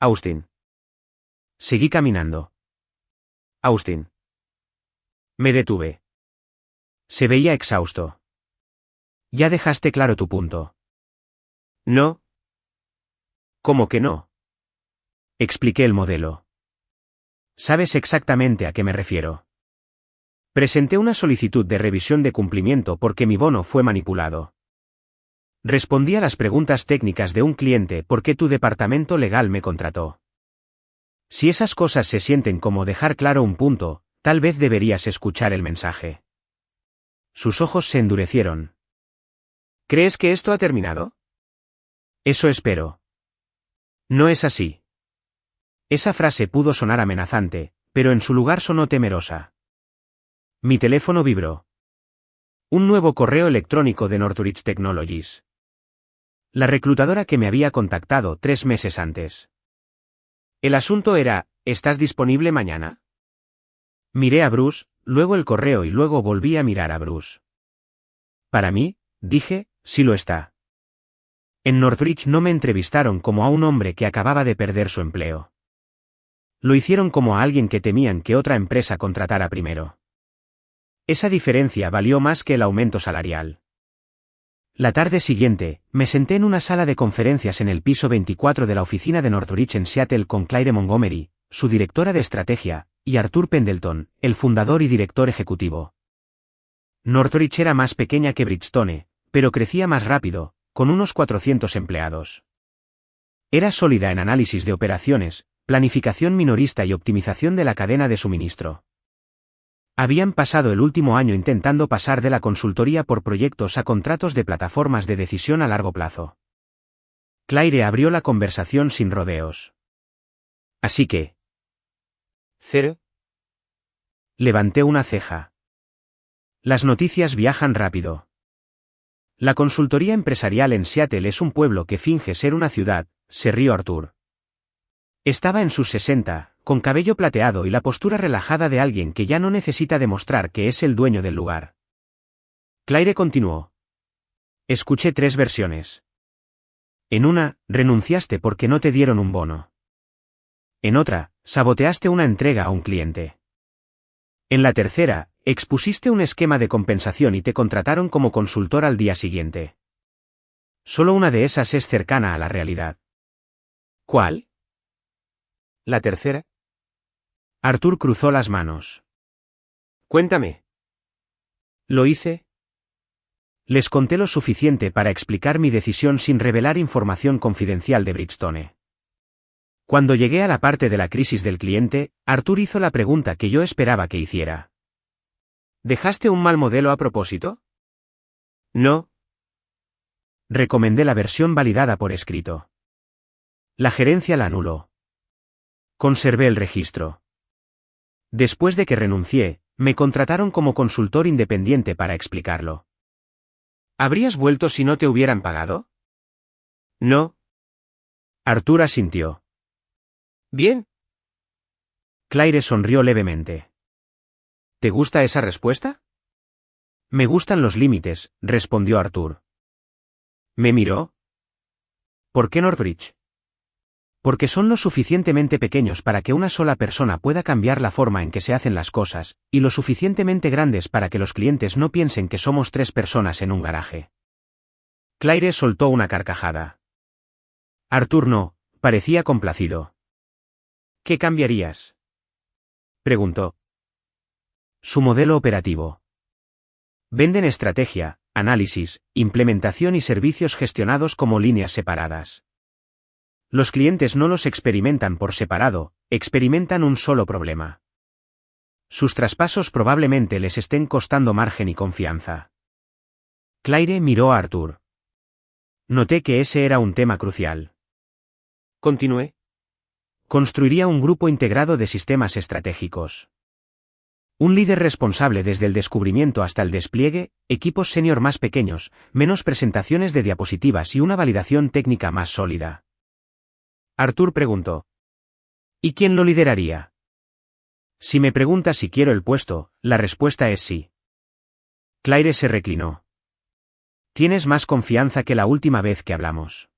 A: Austin. Seguí caminando. Austin. Me detuve. Se veía exhausto. Ya dejaste claro tu punto. No. ¿Cómo que no? Expliqué el modelo. Sabes exactamente a qué me refiero. Presenté una solicitud de revisión de cumplimiento porque mi bono fue manipulado. Respondí a las preguntas técnicas de un cliente porque tu departamento legal me contrató. Si esas cosas se sienten como dejar claro un punto, tal vez deberías escuchar el mensaje. Sus ojos se endurecieron. ¿Crees que esto ha terminado? Eso espero. No es así. Esa frase pudo sonar amenazante, pero en su lugar sonó temerosa. Mi teléfono vibró. Un nuevo correo electrónico de Northridge Technologies. La reclutadora que me había contactado 3 meses antes. El asunto era, ¿estás disponible mañana? Miré a Bruce, luego el correo y luego volví a mirar a Bruce. Para mí, dije, sí lo está. En Northridge no me entrevistaron como a un hombre que acababa de perder su empleo. Lo hicieron como a alguien que temían que otra empresa contratara primero. Esa diferencia valió más que el aumento salarial. La tarde siguiente, me senté en una sala de conferencias en el piso 24 de la oficina de Northridge en Seattle con Claire Montgomery, su directora de estrategia, y Arthur Pendleton, el fundador y director ejecutivo. Northridge era más pequeña que Bridgestone, pero crecía más rápido, con unos 400 empleados. Era sólida en análisis de operaciones, planificación minorista y optimización de la cadena de suministro. Habían pasado el último año intentando pasar de la consultoría por proyectos a contratos de plataformas de decisión a largo plazo. Claire abrió la conversación sin rodeos. Así que... ¿Cero? Levanté una ceja. Las noticias viajan rápido. La consultoría empresarial en Seattle es un pueblo que finge ser una ciudad, se rió Arthur. Estaba en sus 60, con cabello plateado y la postura relajada de alguien que ya no necesita demostrar que es el dueño del lugar. Claire continuó. Escuché 3 versiones. En una, renunciaste porque no te dieron un bono. En otra, saboteaste una entrega a un cliente. En la tercera, expusiste un esquema de compensación y te contrataron como consultor al día siguiente. Solo una de esas es cercana a la realidad. ¿Cuál? ¿La tercera? Arthur cruzó las manos. Cuéntame. ¿Lo hice? Les conté lo suficiente para explicar mi decisión sin revelar información confidencial de Bridgestone. Cuando llegué a la parte de la crisis del cliente, Arthur hizo la pregunta que yo esperaba que hiciera. ¿Dejaste un mal modelo a propósito? No. Recomendé la versión validada por escrito. La gerencia la anuló. Conservé el registro. Después de que renuncié, me contrataron como consultor independiente para explicarlo. ¿Habrías vuelto si no te hubieran pagado? No. Arthur asintió. Bien. Claire sonrió levemente. ¿Te gusta esa respuesta? Me gustan los límites, respondió Arthur. ¿Me miró? ¿Por qué Northridge? Porque son lo suficientemente pequeños para que una sola persona pueda cambiar la forma en que se hacen las cosas, y lo suficientemente grandes para que los clientes no piensen que somos 3 personas en un garaje. Claire soltó una carcajada. Arthur no, parecía complacido. ¿Qué cambiarías? Preguntó. Su modelo operativo. Venden estrategia, análisis, implementación y servicios gestionados como líneas separadas. Los clientes no los experimentan por separado, experimentan un solo problema. Sus traspasos probablemente les estén costando margen y confianza. Claire miró a Arthur. Noté que ese era un tema crucial.
B: Continué.
A: Construiría un grupo integrado de sistemas estratégicos. Un líder responsable desde el descubrimiento hasta el despliegue, equipos senior más pequeños, menos presentaciones de diapositivas y una validación técnica más sólida. Arthur preguntó. ¿Y quién lo lideraría? Si me preguntas si quiero el puesto, la respuesta es sí. Claire se reclinó. Tienes más confianza que la última vez que hablamos.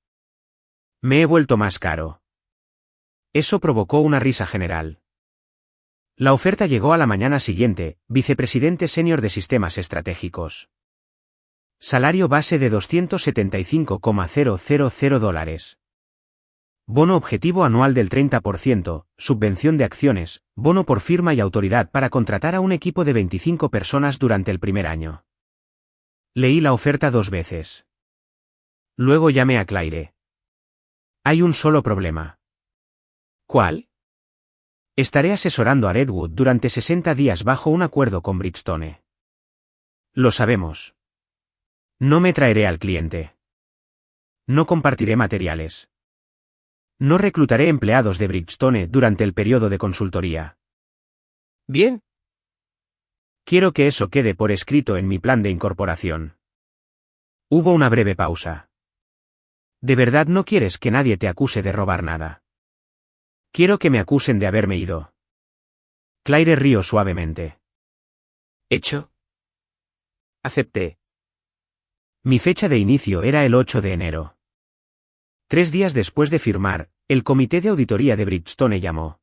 A: Me he vuelto más caro. Eso provocó una risa general. La oferta llegó a la mañana siguiente, vicepresidente senior de sistemas estratégicos. Salario base de $275,000. Bono objetivo anual del 30%, subvención de acciones, bono por firma y autoridad para contratar a un equipo de 25 personas durante el primer año. Leí la oferta 2 veces. Luego llamé a Claire. Hay un solo problema. ¿Cuál? Estaré asesorando a Redwood durante 60 días bajo un acuerdo con Bridgestone. Lo sabemos. No me traeré al cliente. No compartiré materiales. No reclutaré empleados de Bridgestone durante el periodo de consultoría.
B: Bien.
A: Quiero que eso quede por escrito en mi plan de incorporación. Hubo una breve pausa. ¿De verdad no quieres que nadie te acuse de robar nada? Quiero que me acusen de haberme ido. Claire rió suavemente.
B: ¿Hecho? Acepté.
A: Mi fecha de inicio era el 8 de enero. 3 días después de firmar, el comité de auditoría de Bridgestone llamó.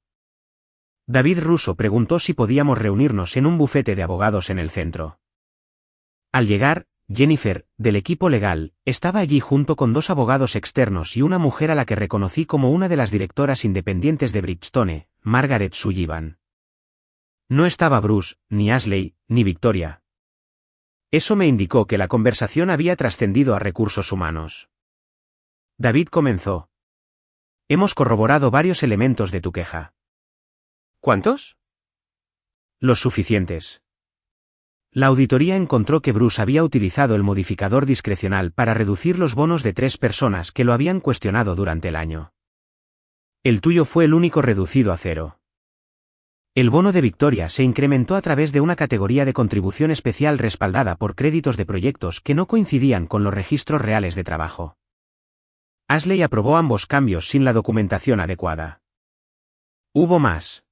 A: David Russo preguntó si podíamos reunirnos en un bufete de abogados en el centro. Al llegar, Jennifer, del equipo legal, estaba allí junto con 2 abogados externos y una mujer a la que reconocí como una de las directoras independientes de Bridgestone, Margaret Sullivan. No estaba Bruce, ni Ashley, ni Victoria. Eso me indicó que la conversación había trascendido a recursos humanos. David comenzó. Hemos corroborado varios elementos de tu queja.
B: ¿Cuántos?
A: Los suficientes. La auditoría encontró que Bruce había utilizado el modificador discrecional para reducir los bonos de 3 personas que lo habían cuestionado durante el año. El tuyo fue el único reducido a 0. El bono de Victoria se incrementó a través de una categoría de contribución especial respaldada por créditos de proyectos que no coincidían con los registros reales de trabajo. Ashley aprobó ambos cambios sin la documentación adecuada. Hubo más.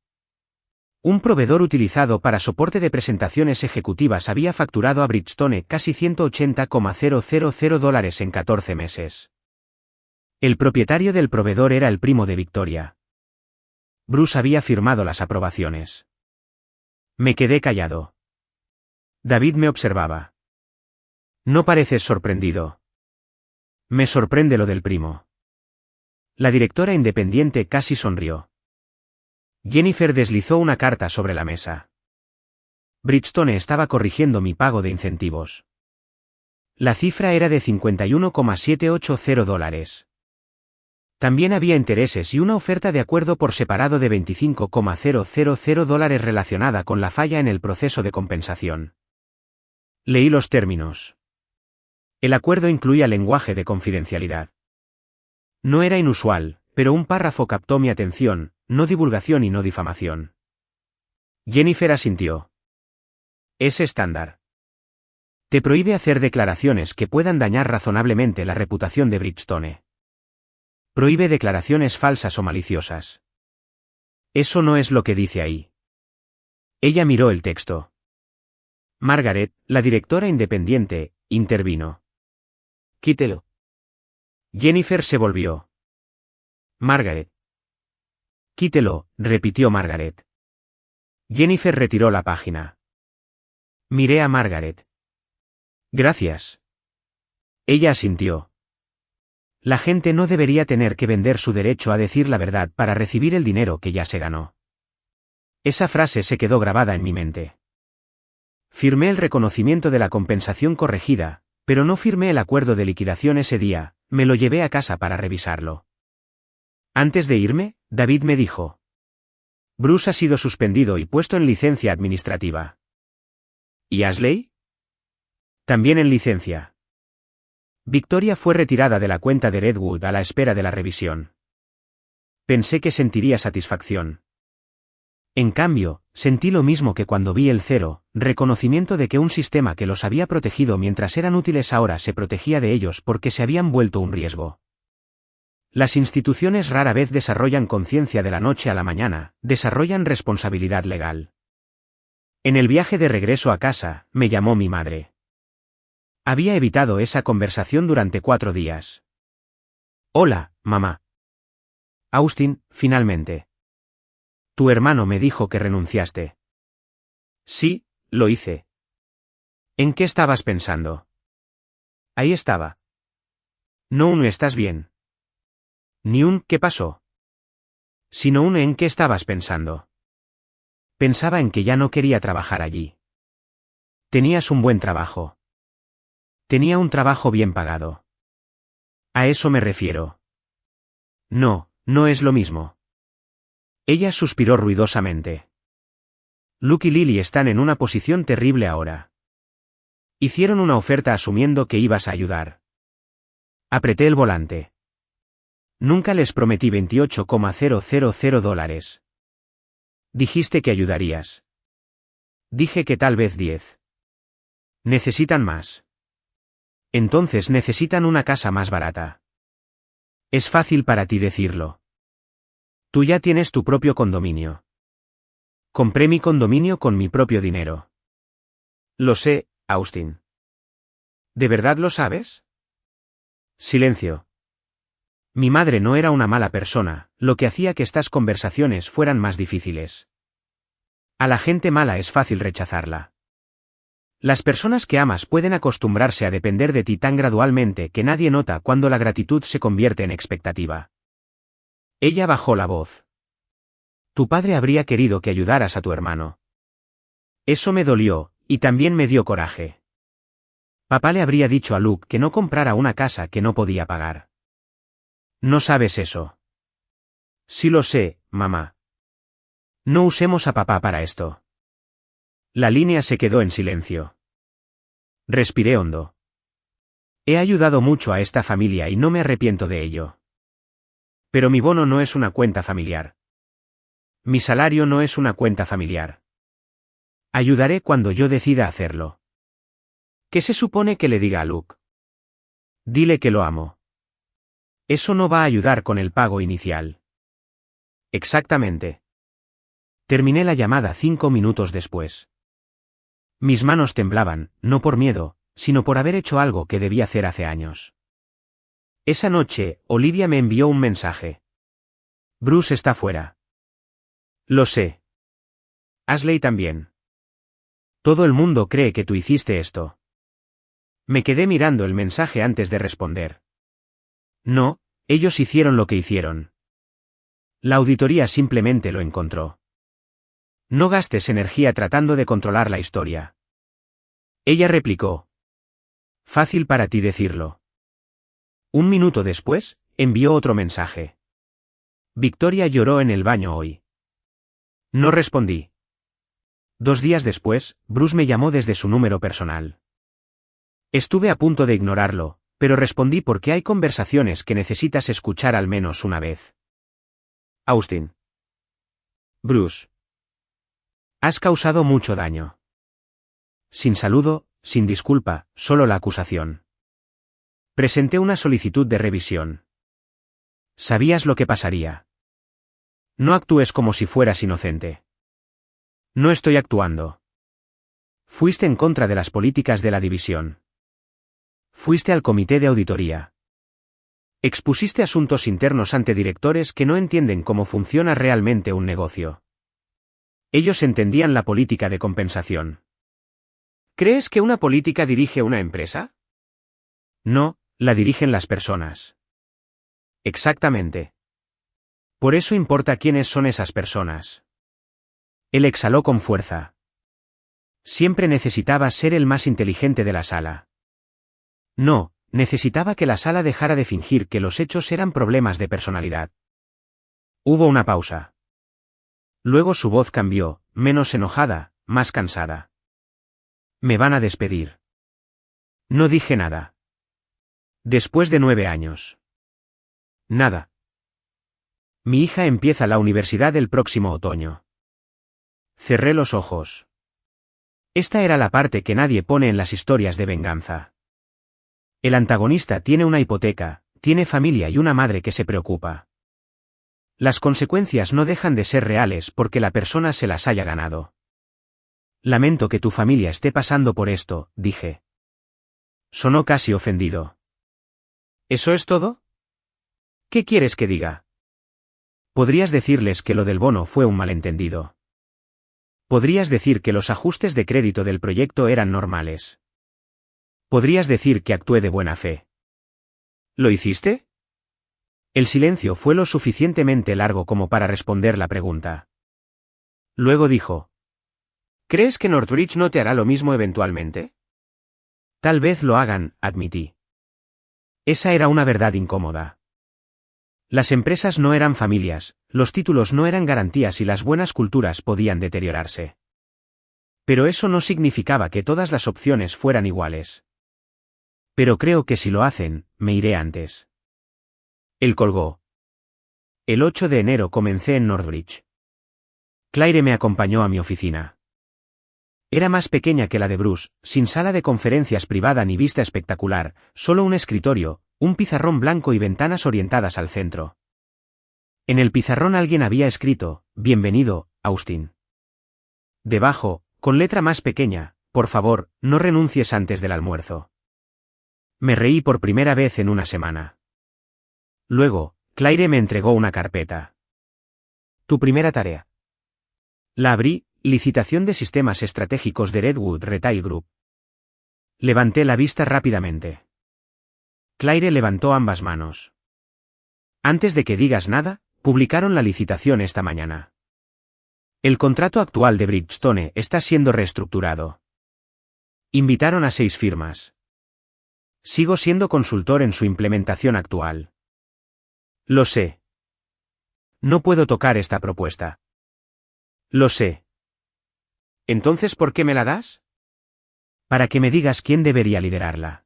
A: Un proveedor utilizado para soporte de presentaciones ejecutivas había facturado a Bridgestone casi $180,000 en 14 meses. El propietario del proveedor era el primo de Victoria. Bruce había firmado las aprobaciones. Me quedé callado. David me observaba. No pareces sorprendido. Me sorprende lo del primo. La directora independiente casi sonrió. Jennifer deslizó una carta sobre la mesa. Bridgestone estaba corrigiendo mi pago de incentivos. La cifra era de $51,780. También había intereses y una oferta de acuerdo por separado de $25,000 relacionada con la falla en el proceso de compensación. Leí los términos. El acuerdo incluía lenguaje de confidencialidad. No era inusual, pero un párrafo captó mi atención: no divulgación y no difamación. Jennifer asintió. Es estándar. Te prohíbe hacer declaraciones que puedan dañar razonablemente la reputación de Bridgestone. Prohíbe declaraciones falsas o maliciosas. Eso no es lo que dice ahí. Ella miró el texto. Margaret, la directora independiente, intervino.
B: Quítelo.
A: Jennifer se volvió. Margaret. Quítelo, repitió Margaret. Jennifer retiró la página. Miré a Margaret. Gracias. Ella asintió. La gente no debería tener que vender su derecho a decir la verdad para recibir el dinero que ya se ganó. Esa frase se quedó grabada en mi mente. Firmé el reconocimiento de la compensación corregida, pero no firmé el acuerdo de liquidación ese día. Me lo llevé a casa para revisarlo. Antes de irme, David me dijo. Bruce ha sido suspendido y puesto en licencia administrativa.
B: ¿Y Ashley?
A: También en licencia. Victoria fue retirada de la cuenta de Redwood a la espera de la revisión. Pensé que sentiría satisfacción. En cambio, sentí lo mismo que cuando vi el 0, reconocimiento de que un sistema que los había protegido mientras eran útiles ahora se protegía de ellos porque se habían vuelto un riesgo. Las instituciones rara vez desarrollan conciencia de la noche a la mañana, desarrollan responsabilidad legal. En el viaje de regreso a casa, me llamó mi madre. Había evitado esa conversación durante 4 días. Hola, mamá. Austin, finalmente. Tu hermano me dijo que renunciaste.
B: Sí, lo hice.
A: ¿En qué estabas pensando? Ahí estaba. No estás bien. Ni ¿qué pasó? Sino ¿en qué estabas pensando? Pensaba en que ya no quería trabajar allí. Tenías un buen trabajo. Tenía un trabajo bien pagado. A eso me refiero. No es lo mismo. Ella suspiró ruidosamente. Luke y Lily están en una posición terrible ahora. Hicieron una oferta asumiendo que ibas a ayudar. Apreté el volante. Nunca les prometí $28,000. Dijiste que ayudarías. Dije que tal vez 10. Necesitan más. Entonces necesitan una casa más barata. Es fácil para ti decirlo. Tú ya tienes tu propio condominio. Compré mi condominio con mi propio dinero.
B: Lo sé, Austin.
A: ¿De verdad lo sabes? Silencio. Mi madre no era una mala persona, lo que hacía que estas conversaciones fueran más difíciles. A la gente mala es fácil rechazarla. Las personas que amas pueden acostumbrarse a depender de ti tan gradualmente que nadie nota cuando la gratitud se convierte en expectativa. Ella bajó la voz. Tu padre habría querido que ayudaras a tu hermano. Eso me dolió, y también me dio coraje. Papá le habría dicho a Luke que no comprara una casa que no podía pagar. No sabes eso. Sí lo sé, mamá. No usemos a papá para esto. La línea se quedó en silencio. Respiré hondo. He ayudado mucho a esta familia y no me arrepiento de ello. Pero mi bono no es una cuenta familiar. Mi salario no es una cuenta familiar. Ayudaré cuando yo decida hacerlo. ¿Qué se supone que le diga a Luke? Dile que lo amo. Eso no va a ayudar con el pago inicial. Exactamente. Terminé la llamada 5 minutos después. Mis manos temblaban, no por miedo, sino por haber hecho algo que debía hacer hace años. Esa noche, Olivia me envió un mensaje. Bruce está fuera. Lo sé. Ashley también. Todo el mundo cree que tú hiciste esto. Me quedé mirando el mensaje antes de responder. No, ellos hicieron lo que hicieron. La auditoría simplemente lo encontró. No gastes energía tratando de controlar la historia. Ella replicó. Fácil para ti decirlo. 1 minuto después, envió otro mensaje. Victoria lloró en el baño hoy. No respondí. 2 días después, Bruce me llamó desde su número personal. Estuve a punto de ignorarlo, pero respondí porque hay conversaciones que necesitas escuchar al menos una vez. Austin. Bruce. Has causado mucho daño. Sin saludo, sin disculpa, solo la acusación. Presenté una solicitud de revisión. Sabías lo que pasaría. No actúes como si fueras inocente. No estoy actuando. Fuiste en contra de las políticas de la división. Fuiste al comité de auditoría. Expusiste asuntos internos ante directores que no entienden cómo funciona realmente un negocio. Ellos entendían la política de compensación. ¿Crees que una política dirige una empresa? No, la dirigen las personas. Exactamente. Por eso importa quiénes son esas personas. Él exhaló con fuerza. Siempre necesitaba ser el más inteligente de la sala. No, necesitaba que la sala dejara de fingir que los hechos eran problemas de personalidad. Hubo una pausa. Luego su voz cambió, menos enojada, más cansada. Me van a despedir. No dije nada. Después de 9 años. Nada. Mi hija empieza la universidad el próximo otoño. Cerré los ojos. Esta era la parte que nadie pone en las historias de venganza. El antagonista tiene una hipoteca, tiene familia y una madre que se preocupa. Las consecuencias no dejan de ser reales porque la persona se las haya ganado. Lamento que tu familia esté pasando por esto, dije. Sonó casi ofendido. ¿Eso es todo? ¿Qué quieres que diga? Podrías decirles que lo del bono fue un malentendido. Podrías decir que los ajustes de crédito del proyecto eran normales. Podrías decir que actué de buena fe. ¿Lo hiciste? El silencio fue lo suficientemente largo como para responder la pregunta. Luego dijo. ¿Crees que Northbridge no te hará lo mismo eventualmente? Tal vez lo hagan, admití. Esa era una verdad incómoda. Las empresas no eran familias, los títulos no eran garantías y las buenas culturas podían deteriorarse. Pero eso no significaba que todas las opciones fueran iguales. Pero creo que si lo hacen, me iré antes. Él colgó. El 8 de enero comencé en Northbridge. Claire me acompañó a mi oficina. Era más pequeña que la de Bruce, sin sala de conferencias privada ni vista espectacular, solo un escritorio, un pizarrón blanco y ventanas orientadas al centro. En el pizarrón alguien había escrito, «Bienvenido, Austin». Debajo, con letra más pequeña, «Por favor, no renuncies antes del almuerzo». Me reí por primera vez en una semana. Luego, Claire me entregó una carpeta. «Tu primera tarea». La abrí, licitación de sistemas estratégicos de Redwood Retail Group. Levanté la vista rápidamente. Claire levantó ambas manos. Antes de que digas nada, publicaron la licitación esta mañana. El contrato actual de Bridgestone está siendo reestructurado. Invitaron a 6 firmas. Sigo siendo consultor en su implementación actual. Lo sé. No puedo tocar esta propuesta. Lo sé. ¿Entonces por qué me la das? Para que me digas quién debería liderarla.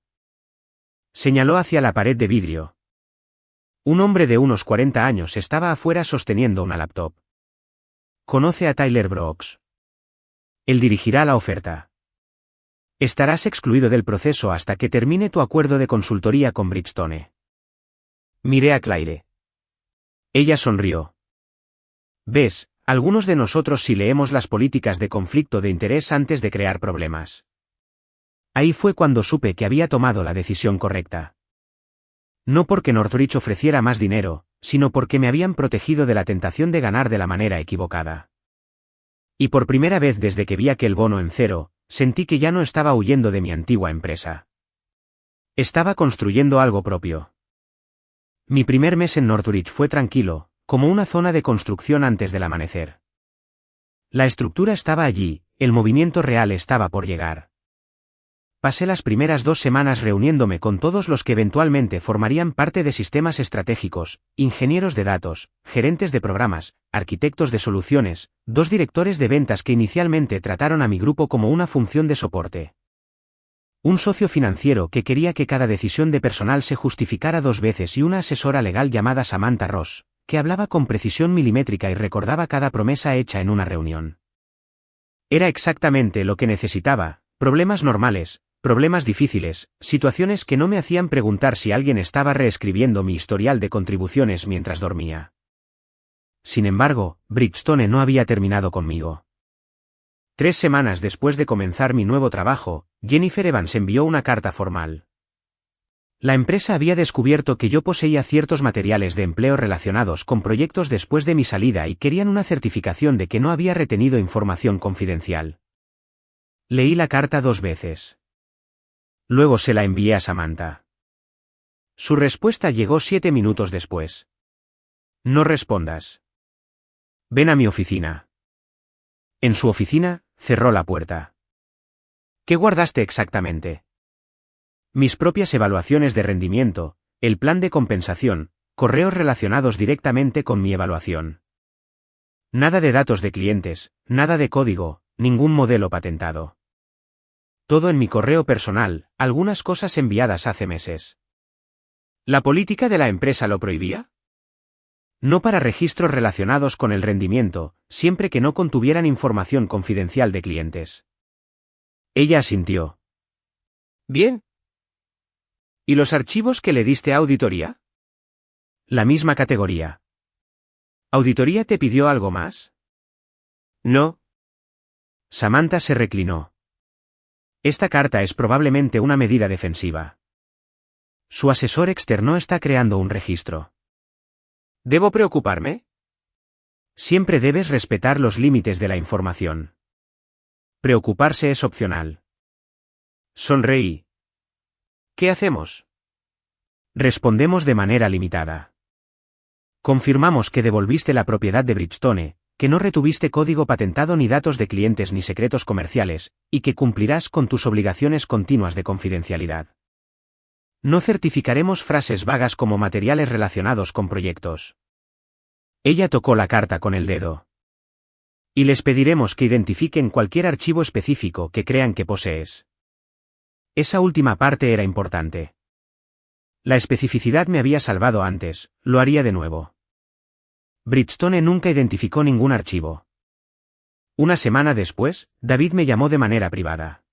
A: Señaló hacia la pared de vidrio. Un hombre de unos 40 años estaba afuera sosteniendo una laptop. Conoce a Tyler Brooks. Él dirigirá la oferta. Estarás excluido del proceso hasta que termine tu acuerdo de consultoría con Bridgestone. Miré a Claire. Ella sonrió. ¿Ves? Algunos de nosotros sí leemos las políticas de conflicto de interés antes de crear problemas. Ahí fue cuando supe que había tomado la decisión correcta. No porque Northbridge ofreciera más dinero, sino porque me habían protegido de la tentación de ganar de la manera equivocada. Y por primera vez desde que vi aquel bono en cero, sentí que ya no estaba huyendo de mi antigua empresa. Estaba construyendo algo propio. Mi primer mes en Northbridge fue tranquilo, como una zona de construcción antes del amanecer. La estructura estaba allí, el movimiento real estaba por llegar. Pasé las primeras 2 semanas reuniéndome con todos los que eventualmente formarían parte de sistemas estratégicos, ingenieros de datos, gerentes de programas, arquitectos de soluciones, 2 directores de ventas que inicialmente trataron a mi grupo como una función de soporte. Un socio financiero que quería que cada decisión de personal se justificara 2 veces y una asesora legal llamada Samantha Ross, que hablaba con precisión milimétrica y recordaba cada promesa hecha en una reunión. Era exactamente lo que necesitaba, problemas normales, problemas difíciles, situaciones que no me hacían preguntar si alguien estaba reescribiendo mi historial de contribuciones mientras dormía. Sin embargo, Bridgestone no había terminado conmigo. 3 semanas después de comenzar mi nuevo trabajo, Jennifer Evans envió una carta formal. La empresa había descubierto que yo poseía ciertos materiales de empleo relacionados con proyectos después de mi salida y querían una certificación de que no había retenido información confidencial. Leí la carta 2 veces. Luego se la envié a Samantha. Su respuesta llegó 7 minutos después. No respondas. Ven a mi oficina. En su oficina, cerró la puerta. ¿Qué guardaste exactamente? Mis propias evaluaciones de rendimiento, el plan de compensación, correos relacionados directamente con mi evaluación. Nada de datos de clientes, nada de código, ningún modelo patentado. Todo en mi correo personal, algunas cosas enviadas hace meses.
B: ¿La política de la empresa lo prohibía?
A: No para registros relacionados con el rendimiento, siempre que no contuvieran información confidencial de clientes. Ella asintió.
B: Bien. ¿Y los archivos que le diste a auditoría?
A: La misma categoría.
B: ¿Auditoría te pidió algo más?
A: No. Samantha se reclinó. Esta carta es probablemente una medida defensiva. Su asesor externo está creando un registro.
B: ¿Debo preocuparme?
A: Siempre debes respetar los límites de la información. Preocuparse es opcional.
B: Sonreí. ¿Qué hacemos?
A: Respondemos de manera limitada. Confirmamos que devolviste la propiedad de Bridgestone, que no retuviste código patentado ni datos de clientes ni secretos comerciales, y que cumplirás con tus obligaciones continuas de confidencialidad. No certificaremos frases vagas como materiales relacionados con proyectos. Ella tocó la carta con el dedo. Y les pediremos que identifiquen cualquier archivo específico que crean que posees. Esa última parte era importante. La especificidad me había salvado antes, lo haría de nuevo. Bridgestone nunca identificó ningún archivo. Una semana después, David me llamó de manera privada.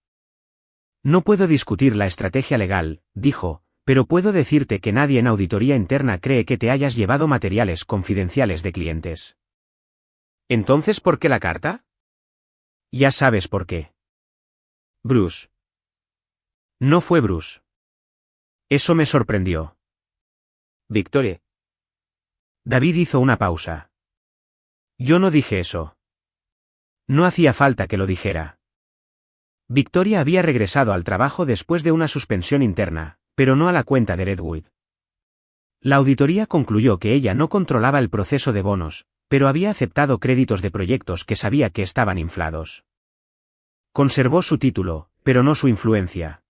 A: No puedo discutir la estrategia legal, dijo, pero puedo decirte que nadie en auditoría interna cree que te hayas llevado materiales confidenciales de clientes.
B: ¿Entonces por qué la carta?
A: Ya sabes por qué.
B: Bruce.
A: No fue Bruce. Eso me sorprendió.
B: Victoria.
A: David hizo una pausa. Yo no dije eso. No hacía falta que lo dijera. Victoria había regresado al trabajo después de una suspensión interna, pero no a la cuenta de Redwood. La auditoría concluyó que ella no controlaba el proceso de bonos, pero había aceptado créditos de proyectos que sabía que estaban inflados. Conservó su título, pero no su influencia.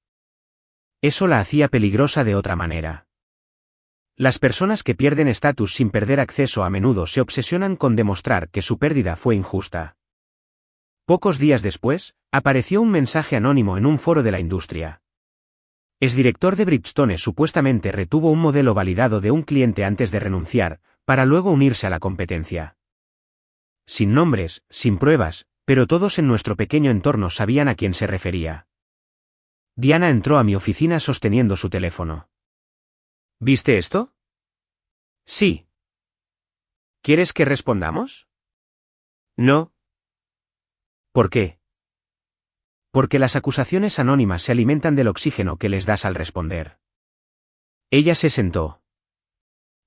A: Eso la hacía peligrosa de otra manera. Las personas que pierden estatus sin perder acceso a menudo se obsesionan con demostrar que su pérdida fue injusta. Pocos días después, apareció un mensaje anónimo en un foro de la industria. Exdirector de Bridgestone supuestamente retuvo un modelo validado de un cliente antes de renunciar, para luego unirse a la competencia. Sin nombres, sin pruebas, pero todos en nuestro pequeño entorno sabían a quién se refería. Diana entró a mi oficina sosteniendo su teléfono.
B: ¿Viste esto?
A: Sí.
B: ¿Quieres que respondamos?
A: No. ¿Por qué? Porque las acusaciones anónimas se alimentan del oxígeno que les das al responder. Ella se sentó.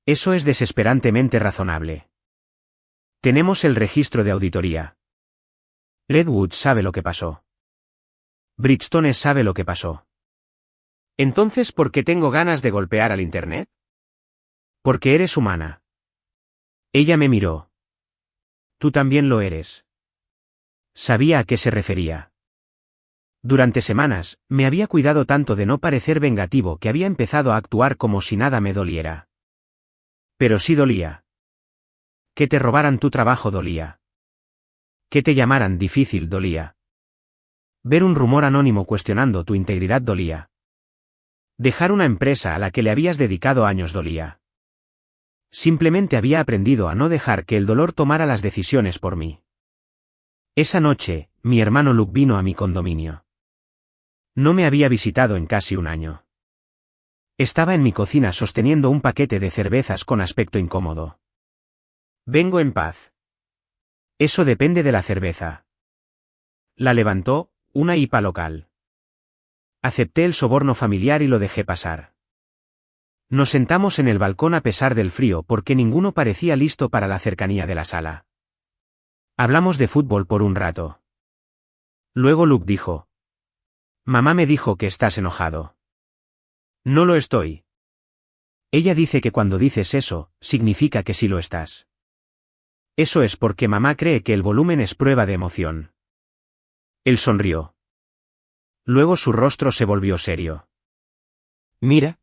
A: Eso es desesperantemente razonable. Tenemos el registro de auditoría. Redwood sabe lo que pasó. Bridgestone sabe lo que pasó.
B: ¿Entonces por qué tengo ganas de golpear al Internet?
A: Porque eres humana. Ella me miró. Tú también lo eres. Sabía a qué se refería. Durante semanas, me había cuidado tanto de no parecer vengativo que había empezado a actuar como si nada me doliera. Pero sí dolía. Que te robaran tu trabajo dolía. Que te llamaran difícil dolía. Ver un rumor anónimo cuestionando tu integridad dolía. Dejar una empresa a la que le habías dedicado años dolía. Simplemente había aprendido a no dejar que el dolor tomara las decisiones por mí. Esa noche, mi hermano Luke vino a mi condominio. No me había visitado en casi un año. Estaba en mi cocina sosteniendo un paquete de cervezas con aspecto incómodo.
B: Vengo en paz.
A: Eso depende de la cerveza. La levantó, una IPA local. Acepté el soborno familiar y lo dejé pasar. Nos sentamos en el balcón a pesar del frío porque ninguno parecía listo para la cercanía de la sala. Hablamos de fútbol por un rato. Luego Luke dijo: Mamá me dijo que estás enojado.
B: No lo estoy.
A: Ella dice que cuando dices eso, significa que sí lo estás. Eso es porque mamá cree que el volumen es prueba de emoción. Él sonrió. Luego su rostro se volvió serio. Mira.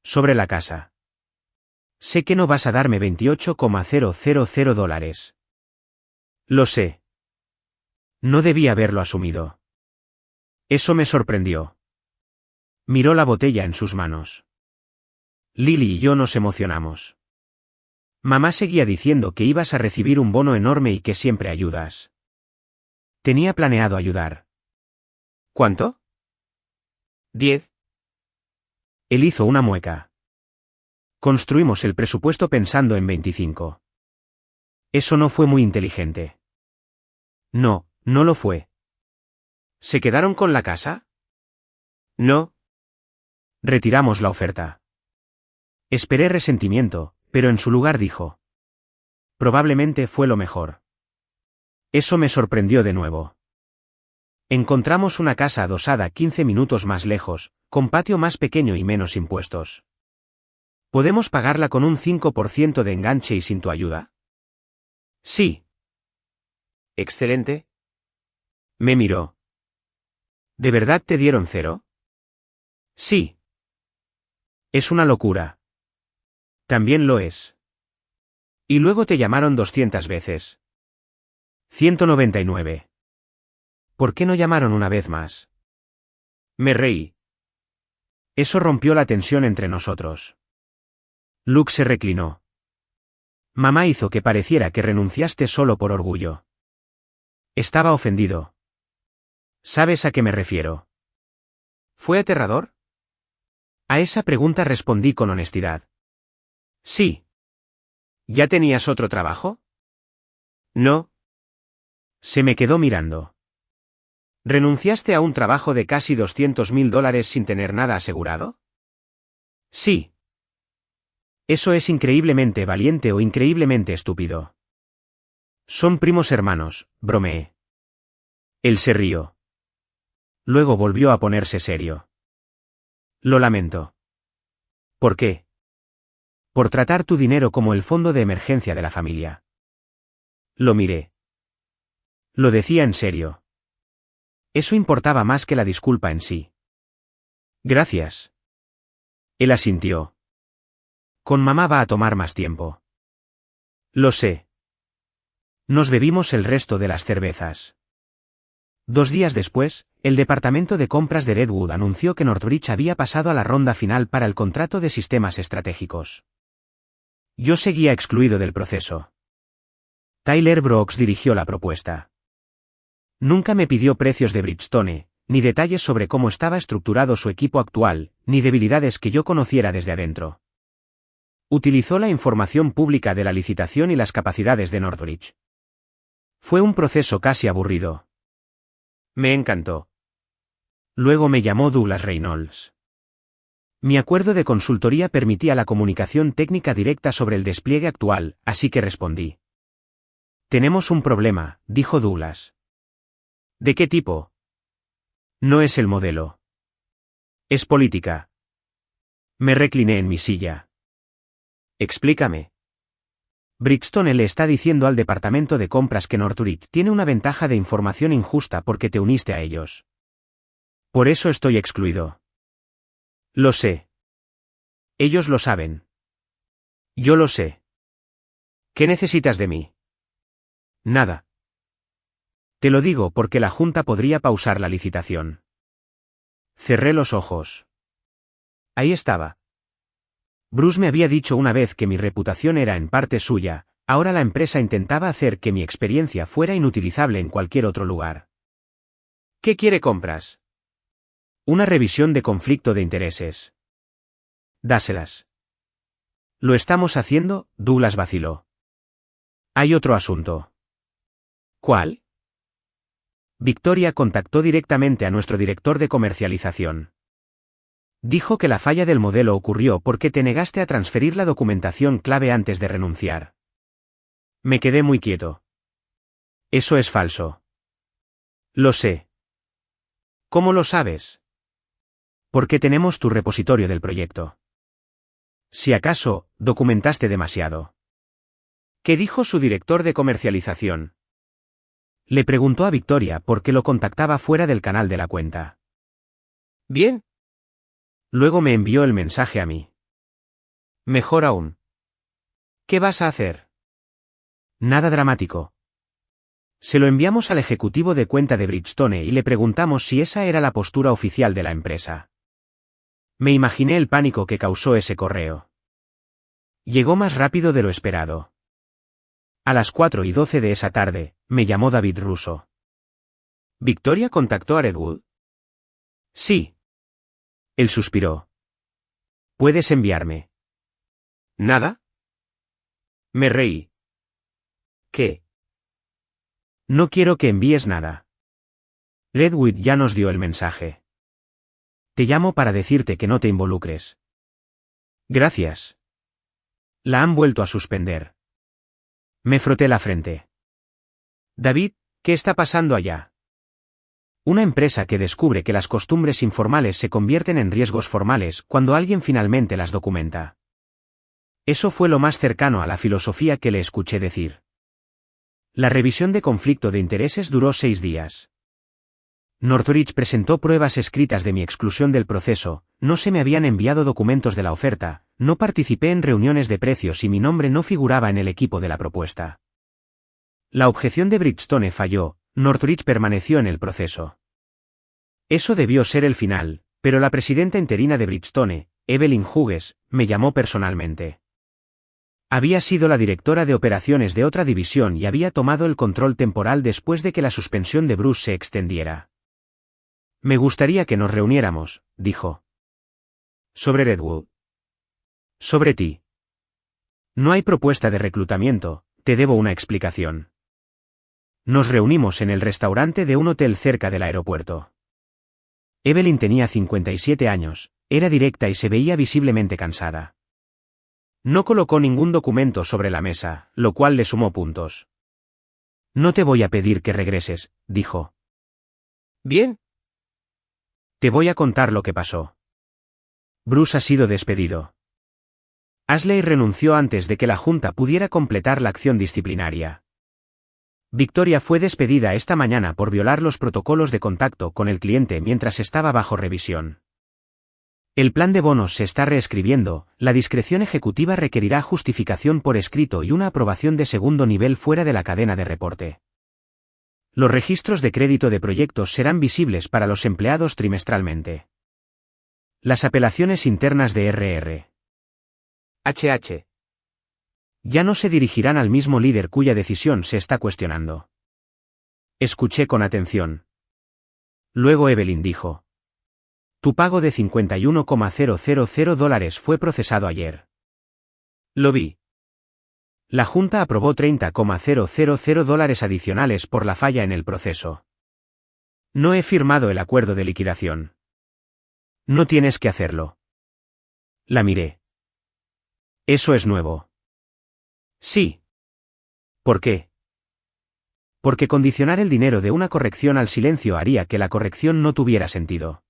A: Sobre la casa. Sé que no vas a darme $28,000. Lo sé. No debía haberlo asumido. Eso me sorprendió. Miró la botella en sus manos. Lily y yo nos emocionamos. Mamá seguía diciendo que ibas a recibir un bono enorme y que siempre ayudas. Tenía planeado ayudar.
B: ¿Cuánto? 10.
A: Él hizo una mueca. Construimos el presupuesto pensando en 25. Eso no fue muy inteligente. No, no lo fue.
B: ¿Se quedaron con la casa? No.
A: Retiramos la oferta. Esperé resentimiento, pero en su lugar dijo. Probablemente fue lo mejor. Eso me sorprendió de nuevo. Encontramos una casa adosada 15 minutos más lejos, con patio más pequeño y menos impuestos. ¿Podemos pagarla con un 5% de enganche y sin tu ayuda? Sí.
B: Excelente.
A: Me miró. ¿De verdad te dieron 0? Sí. Es una locura. También lo es. Y luego te llamaron 200 veces. 199. ¿Por qué no llamaron una vez más? Me reí. Eso rompió la tensión entre nosotros. Luke se reclinó. Mamá hizo que pareciera que renunciaste solo por orgullo. Estaba ofendido. ¿Sabes a qué me refiero?
B: ¿Fue aterrador?
A: A esa pregunta respondí con honestidad. Sí.
B: ¿Ya tenías otro trabajo?
A: No. Se me quedó mirando.
B: ¿Renunciaste a un trabajo de casi $200,000 sin tener nada asegurado?
A: Sí. Eso es increíblemente valiente o increíblemente estúpido. Son primos hermanos, bromeé. Él se rió. Luego volvió a ponerse serio. Lo lamento. ¿Por qué? Por tratar tu dinero como el fondo de emergencia de la familia. Lo miré. Lo decía en serio. Eso importaba más que la disculpa en sí. Gracias. Él asintió. Con mamá va a tomar más tiempo. Lo sé. Nos bebimos el resto de las cervezas. 2 días después, el departamento de compras de Redwood anunció que Northbridge había pasado a la ronda final para el contrato de sistemas estratégicos. Yo seguía excluido del proceso. Tyler Brooks dirigió la propuesta. Nunca me pidió precios de Bridgestone, ni detalles sobre cómo estaba estructurado su equipo actual, ni debilidades que yo conociera desde adentro. Utilizó la información pública de la licitación y las capacidades de Northbridge. Fue un proceso casi aburrido.
B: Me encantó.
A: Luego me llamó Douglas Reynolds. Mi acuerdo de consultoría permitía la comunicación técnica directa sobre el despliegue actual, así que respondí. Tenemos un problema, dijo Douglas.
B: ¿De qué tipo?
A: No es el modelo. Es política. Me recliné en mi silla.
B: Explícame.
A: Bridgestone le está diciendo al departamento de compras que Northbridge tiene una ventaja de información injusta porque te uniste a ellos. Por eso estoy excluido. Lo sé. Ellos lo saben. Yo lo sé.
B: ¿Qué necesitas de mí?
A: Nada. Te lo digo porque la Junta podría pausar la licitación. Cerré los ojos. Ahí estaba. Bruce me había dicho una vez que mi reputación era en parte suya, ahora la empresa intentaba hacer que mi experiencia fuera inutilizable en cualquier otro lugar.
B: ¿Qué quiere compras?
A: Una revisión de conflicto de intereses. Dáselas. Lo estamos haciendo, Douglas vaciló. Hay otro asunto.
B: ¿Cuál?
A: Victoria contactó directamente a nuestro director de comercialización. Dijo que la falla del modelo ocurrió porque te negaste a transferir la documentación clave antes de renunciar. Me quedé muy quieto. Eso es falso. Lo sé. ¿Cómo lo sabes? Porque tenemos tu repositorio del proyecto. Si acaso, documentaste demasiado.
B: ¿Qué dijo su director de comercialización?
A: Le preguntó a Victoria por qué lo contactaba fuera del canal de la cuenta.
B: Bien.
A: Luego me envió el mensaje a mí.
B: Mejor aún. ¿Qué vas a hacer?
A: Nada dramático. Se lo enviamos al ejecutivo de cuenta de Bridgestone y le preguntamos si esa era la postura oficial de la empresa. Me imaginé el pánico que causó ese correo. Llegó más rápido de lo esperado. A las 4:12 de esa tarde, me llamó David Russo. ¿Victoria contactó a Redwood? Sí. Él suspiró. ¿Puedes enviarme? ¿Nada? Me reí. ¿Qué? No quiero que envíes nada. Redwood ya nos dio el mensaje. Te llamo para decirte que no te involucres. Gracias. La han vuelto a suspender. Me froté la frente. David, ¿qué está pasando allá? Una empresa que descubre que las costumbres informales se convierten en riesgos formales cuando alguien finalmente las documenta. Eso fue lo más cercano a la filosofía que le escuché decir. La revisión de conflicto de intereses duró 6 días. Northridge presentó pruebas escritas de mi exclusión del proceso, no se me habían enviado documentos de la oferta, no participé en reuniones de precios y mi nombre no figuraba en el equipo de la propuesta. La objeción de Bridgestone falló, Northridge permaneció en el proceso. Eso debió ser el final, pero la presidenta interina de Bridgestone, Evelyn Hughes, me llamó personalmente. Había sido la directora de operaciones de otra división y había tomado el control temporal después de que la suspensión de Bruce se extendiera. Me gustaría que nos reuniéramos, dijo. Sobre Redwood. Sobre ti. No hay propuesta de reclutamiento, te debo una explicación. Nos reunimos en el restaurante de un hotel cerca del aeropuerto. Evelyn tenía 57 años, era directa y se veía visiblemente cansada. No colocó ningún documento sobre la mesa, lo cual le sumó puntos. No te voy a pedir que regreses, dijo. Bien. Te voy a contar lo que pasó. Bruce ha sido despedido. Ashley renunció antes de que la Junta pudiera completar la acción disciplinaria. Victoria fue despedida esta mañana por violar los protocolos de contacto con el cliente mientras estaba bajo revisión. El plan de bonos se está reescribiendo, la discreción ejecutiva requerirá justificación por escrito y una aprobación de segundo nivel fuera de la cadena de reporte. Los registros de crédito de proyectos serán visibles para los empleados trimestralmente. Las apelaciones internas de RR. HH. Ya no se dirigirán al mismo líder cuya decisión se está cuestionando. Escuché con atención. Luego Evelyn dijo. Tu pago de $51,000 fue procesado ayer. Lo vi. La Junta aprobó $30,000 adicionales por la falla en el proceso. No he firmado el acuerdo de liquidación. No tienes que hacerlo. La miré. Eso es nuevo. Sí. ¿Por qué? Porque condicionar el dinero de una corrección al silencio haría que la corrección no tuviera sentido.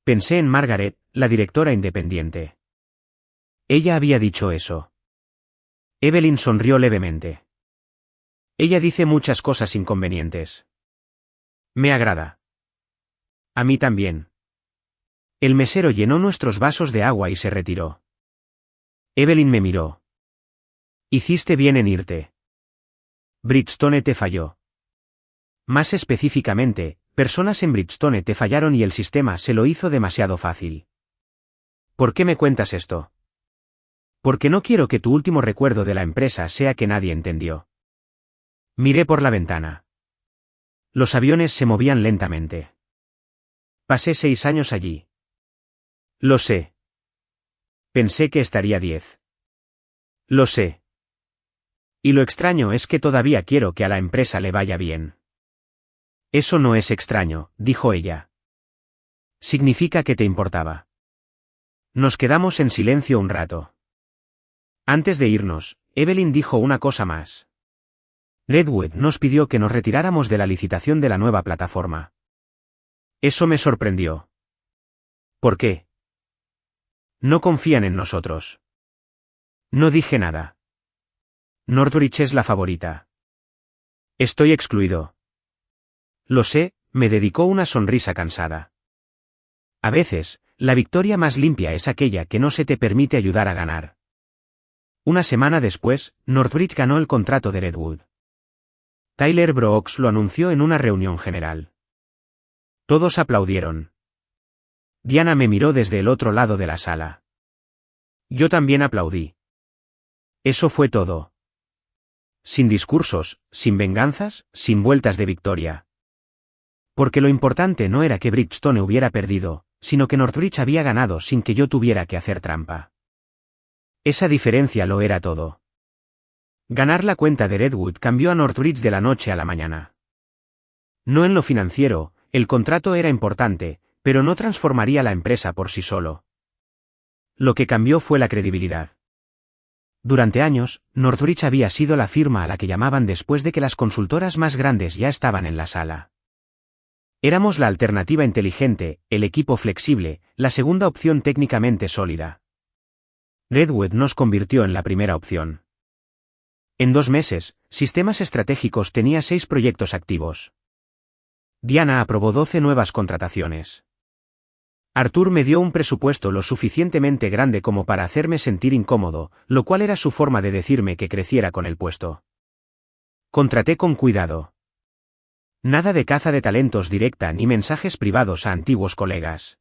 A: Pensé en Margaret, la directora independiente. Ella había dicho eso. Evelyn sonrió levemente. Ella dice muchas cosas inconvenientes. Me agrada. A mí también. El mesero llenó nuestros vasos de agua y se retiró. Evelyn me miró. Hiciste bien en irte. Bridgestone te falló. Más específicamente, personas en Bridgestone te fallaron y el sistema se lo hizo demasiado fácil. ¿Por qué me cuentas esto? Porque no quiero que tu último recuerdo de la empresa sea que nadie entendió. Miré por la ventana. Los aviones se movían lentamente. Pasé 6 años allí. Lo sé. Pensé que estaría 10. Lo sé. Y lo extraño es que todavía quiero que a la empresa le vaya bien. Eso no es extraño, dijo ella. Significa que te importaba. Nos quedamos en silencio un rato. Antes de irnos, Evelyn dijo una cosa más. Redwood nos pidió que nos retiráramos de la licitación de la nueva plataforma. Eso me sorprendió. ¿Por qué? No confían en nosotros. No dije nada. Northridge es la favorita. Estoy excluido. Lo sé, me dedicó una sonrisa cansada. A veces, la victoria más limpia es aquella que no se te permite ayudar a ganar. Una semana después, Northridge ganó el contrato de Redwood. Tyler Brooks lo anunció en una reunión general. Todos aplaudieron. Diana me miró desde el otro lado de la sala. Yo también aplaudí. Eso fue todo. Sin discursos, sin venganzas, sin vueltas de victoria. Porque lo importante no era que Bridgestone hubiera perdido, sino que Northridge había ganado sin que yo tuviera que hacer trampa. Esa diferencia lo era todo. Ganar la cuenta de Redwood cambió a Northridge de la noche a la mañana. No en lo financiero, el contrato era importante, pero no transformaría la empresa por sí solo. Lo que cambió fue la credibilidad. Durante años, Northridge había sido la firma a la que llamaban después de que las consultoras más grandes ya estaban en la sala. Éramos la alternativa inteligente, el equipo flexible, la segunda opción técnicamente sólida. Redwood nos convirtió en la primera opción. En 2 meses, Sistemas Estratégicos tenía 6 proyectos activos. Diana aprobó 12 nuevas contrataciones. Arthur me dio un presupuesto lo suficientemente grande como para hacerme sentir incómodo, lo cual era su forma de decirme que creciera con el puesto. Contraté con cuidado. Nada de caza de talentos directa ni mensajes privados a antiguos colegas.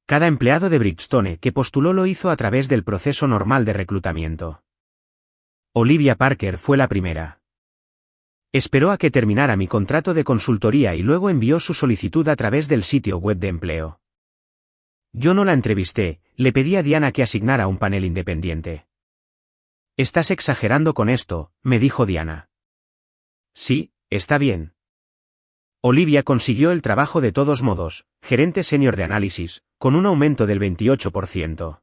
A: Cada empleado de Bridgestone que postuló lo hizo a través del proceso normal de reclutamiento. Olivia Parker fue la primera. Esperó a que terminara mi contrato de consultoría y luego envió su solicitud a través del sitio web de empleo. Yo no la entrevisté, le pedí a Diana que asignara un panel independiente. «Estás exagerando con esto», me dijo Diana. «Sí, está bien». Olivia consiguió el trabajo de todos modos, gerente senior de análisis, con un aumento del 28%.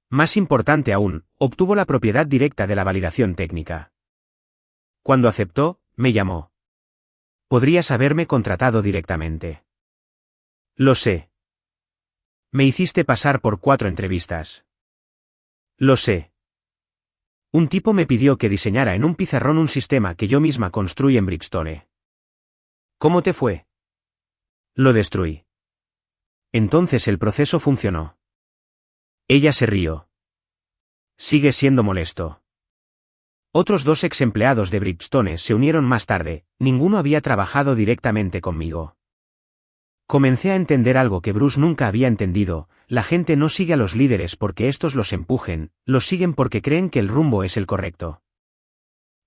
A: Más importante aún, obtuvo la propiedad directa de la validación técnica. Cuando aceptó, me llamó. «Podrías haberme contratado directamente». «Lo sé. Me hiciste pasar por 4 entrevistas». «Lo sé. Un tipo me pidió que diseñara en un pizarrón un sistema que yo misma construí en Bridgestone». «¿Cómo te fue?» «Lo destruí». «Entonces el proceso funcionó». Ella se rió. «Sigue siendo molesto». Otros 2 ex empleados de Bridgestone se unieron más tarde, ninguno había trabajado directamente conmigo. Comencé a entender algo que Bruce nunca había entendido: la gente no sigue a los líderes porque estos los empujen, los siguen porque creen que el rumbo es el correcto.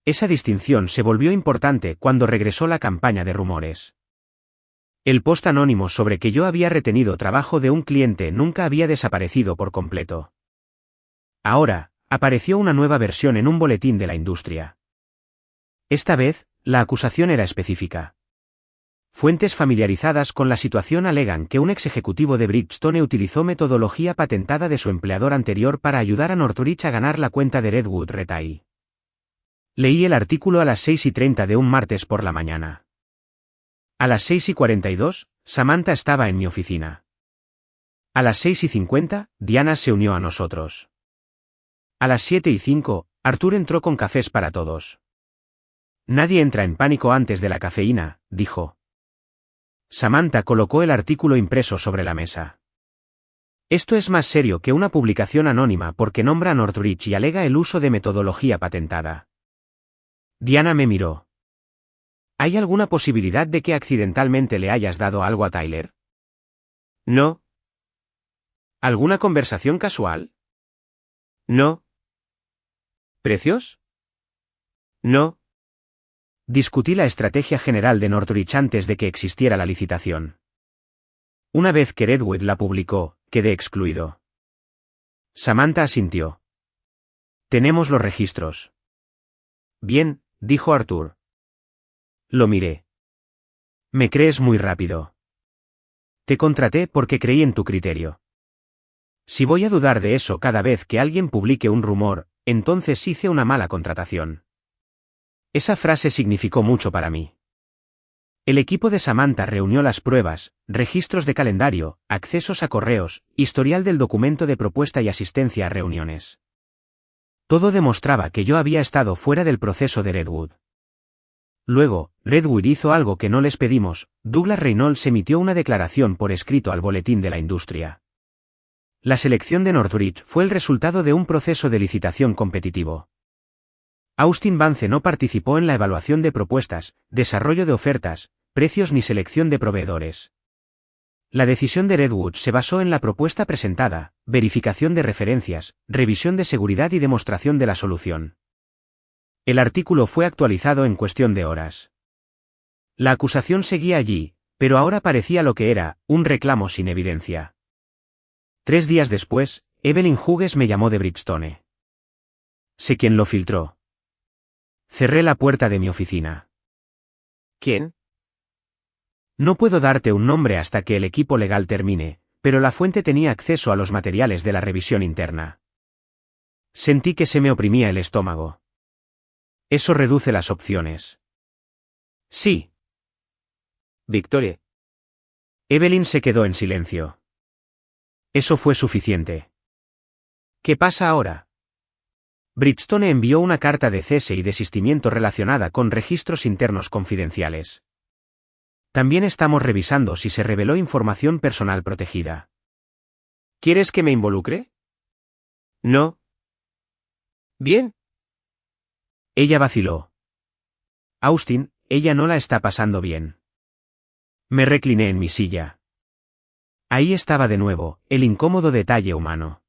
A: Esa distinción se volvió importante cuando regresó la campaña de rumores. El post anónimo sobre que yo había retenido trabajo de un cliente nunca había desaparecido por completo. Ahora, apareció una nueva versión en un boletín de la industria. Esta vez, la acusación era específica. Fuentes familiarizadas con la situación alegan que un ex ejecutivo de Bridgestone utilizó metodología patentada de su empleador anterior para ayudar a Northridge a ganar la cuenta de Redwood Retail. Leí el artículo a las 6:30 de un martes por la mañana. A las 6:42, Samantha estaba en mi oficina. A las 6:50, Diana se unió a nosotros. A las 7:05, Arthur entró con cafés para todos. «Nadie entra en pánico antes de la cafeína», dijo. Samantha colocó el artículo impreso sobre la mesa. «Esto es más serio que una publicación anónima porque nombra a Northridge y alega el uso de metodología patentada». Diana me miró. «¿Hay alguna posibilidad de que accidentalmente le hayas dado algo a Tyler?» «No». «¿Alguna conversación casual?» «No». «¿Precios?» «No». Discutí la estrategia general de Northridge antes de que existiera la licitación. Una vez que Redwood la publicó, quedé excluido. Samantha asintió. «Tenemos los registros». «Bien», dijo Arthur. Lo miré. «Me crees muy rápido». «Te contraté porque creí en tu criterio». «Si voy a dudar de eso cada vez que alguien publique un rumor, entonces hice una mala contratación». Esa frase significó mucho para mí. El equipo de Samantha reunió las pruebas, registros de calendario, accesos a correos, historial del documento de propuesta y asistencia a reuniones. Todo demostraba que yo había estado fuera del proceso de Redwood. Luego, Redwood hizo algo que no les pedimos: Douglas Reynolds emitió una declaración por escrito al boletín de la industria. La selección de Northridge fue el resultado de un proceso de licitación competitivo. Austin Vance no participó en la evaluación de propuestas, desarrollo de ofertas, precios ni selección de proveedores. La decisión de Redwood se basó en la propuesta presentada, verificación de referencias, revisión de seguridad y demostración de la solución. El artículo fue actualizado en cuestión de horas. La acusación seguía allí, pero ahora parecía lo que era, un reclamo sin evidencia. 3 días después, Evelyn Hughes me llamó de Bridgestone. Sé quién lo filtró. Cerré la puerta de mi oficina.
B: ¿Quién?
A: No puedo darte un nombre hasta que el equipo legal termine, pero la fuente tenía acceso a los materiales de la revisión interna. Sentí que se me oprimía el estómago. Eso reduce las opciones. Sí.
B: Victoria.
A: Evelyn se quedó en silencio. Eso fue suficiente. ¿Qué pasa ahora? Bridgestone envió una carta de cese y desistimiento relacionada con registros internos confidenciales. También estamos revisando si se reveló información personal protegida.
B: ¿Quieres que me involucre? No. Bien.
A: Ella vaciló. Austin, ella no la está pasando bien. Me recliné en mi silla. Ahí estaba de nuevo, el incómodo detalle humano.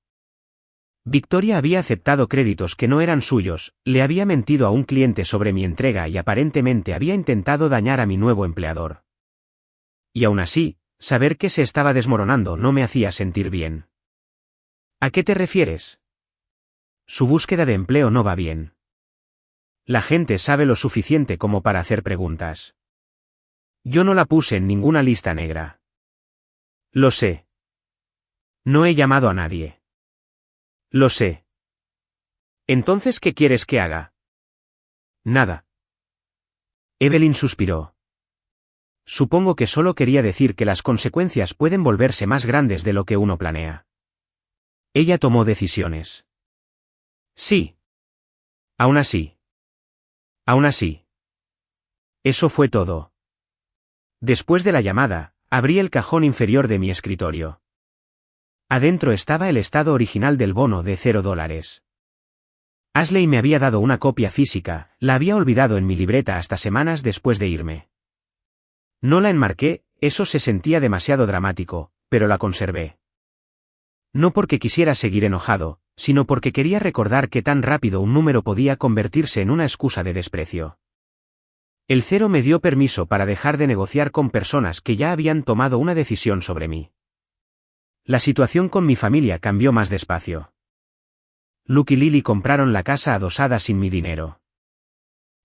A: Victoria había aceptado créditos que no eran suyos, le había mentido a un cliente sobre mi entrega y aparentemente había intentado dañar a mi nuevo empleador. Y aún así, saber que se estaba desmoronando no me hacía sentir bien. ¿A qué te refieres? Su búsqueda de empleo no va bien. La gente sabe lo suficiente como para hacer preguntas. Yo no la puse en ninguna lista negra. Lo sé. No he llamado a nadie. Lo sé.
B: Entonces, ¿qué quieres que haga?
A: Nada. Evelyn suspiró. Supongo que solo quería decir que las consecuencias pueden volverse más grandes de lo que uno planea. Ella tomó decisiones. Sí. Aún así. Aún así. Eso fue todo. Después de la llamada, abrí el cajón inferior de mi escritorio. Adentro estaba el estado original del bono de $0. Ashley me había dado una copia física, la había olvidado en mi libreta hasta semanas después de irme. No la enmarqué, eso se sentía demasiado dramático, pero la conservé. No porque quisiera seguir enojado, sino porque quería recordar que tan rápido un número podía convertirse en una excusa de desprecio. El 0 me dio permiso para dejar de negociar con personas que ya habían tomado una decisión sobre mí. La situación con mi familia cambió más despacio. Luke y Lily compraron la casa adosada sin mi dinero.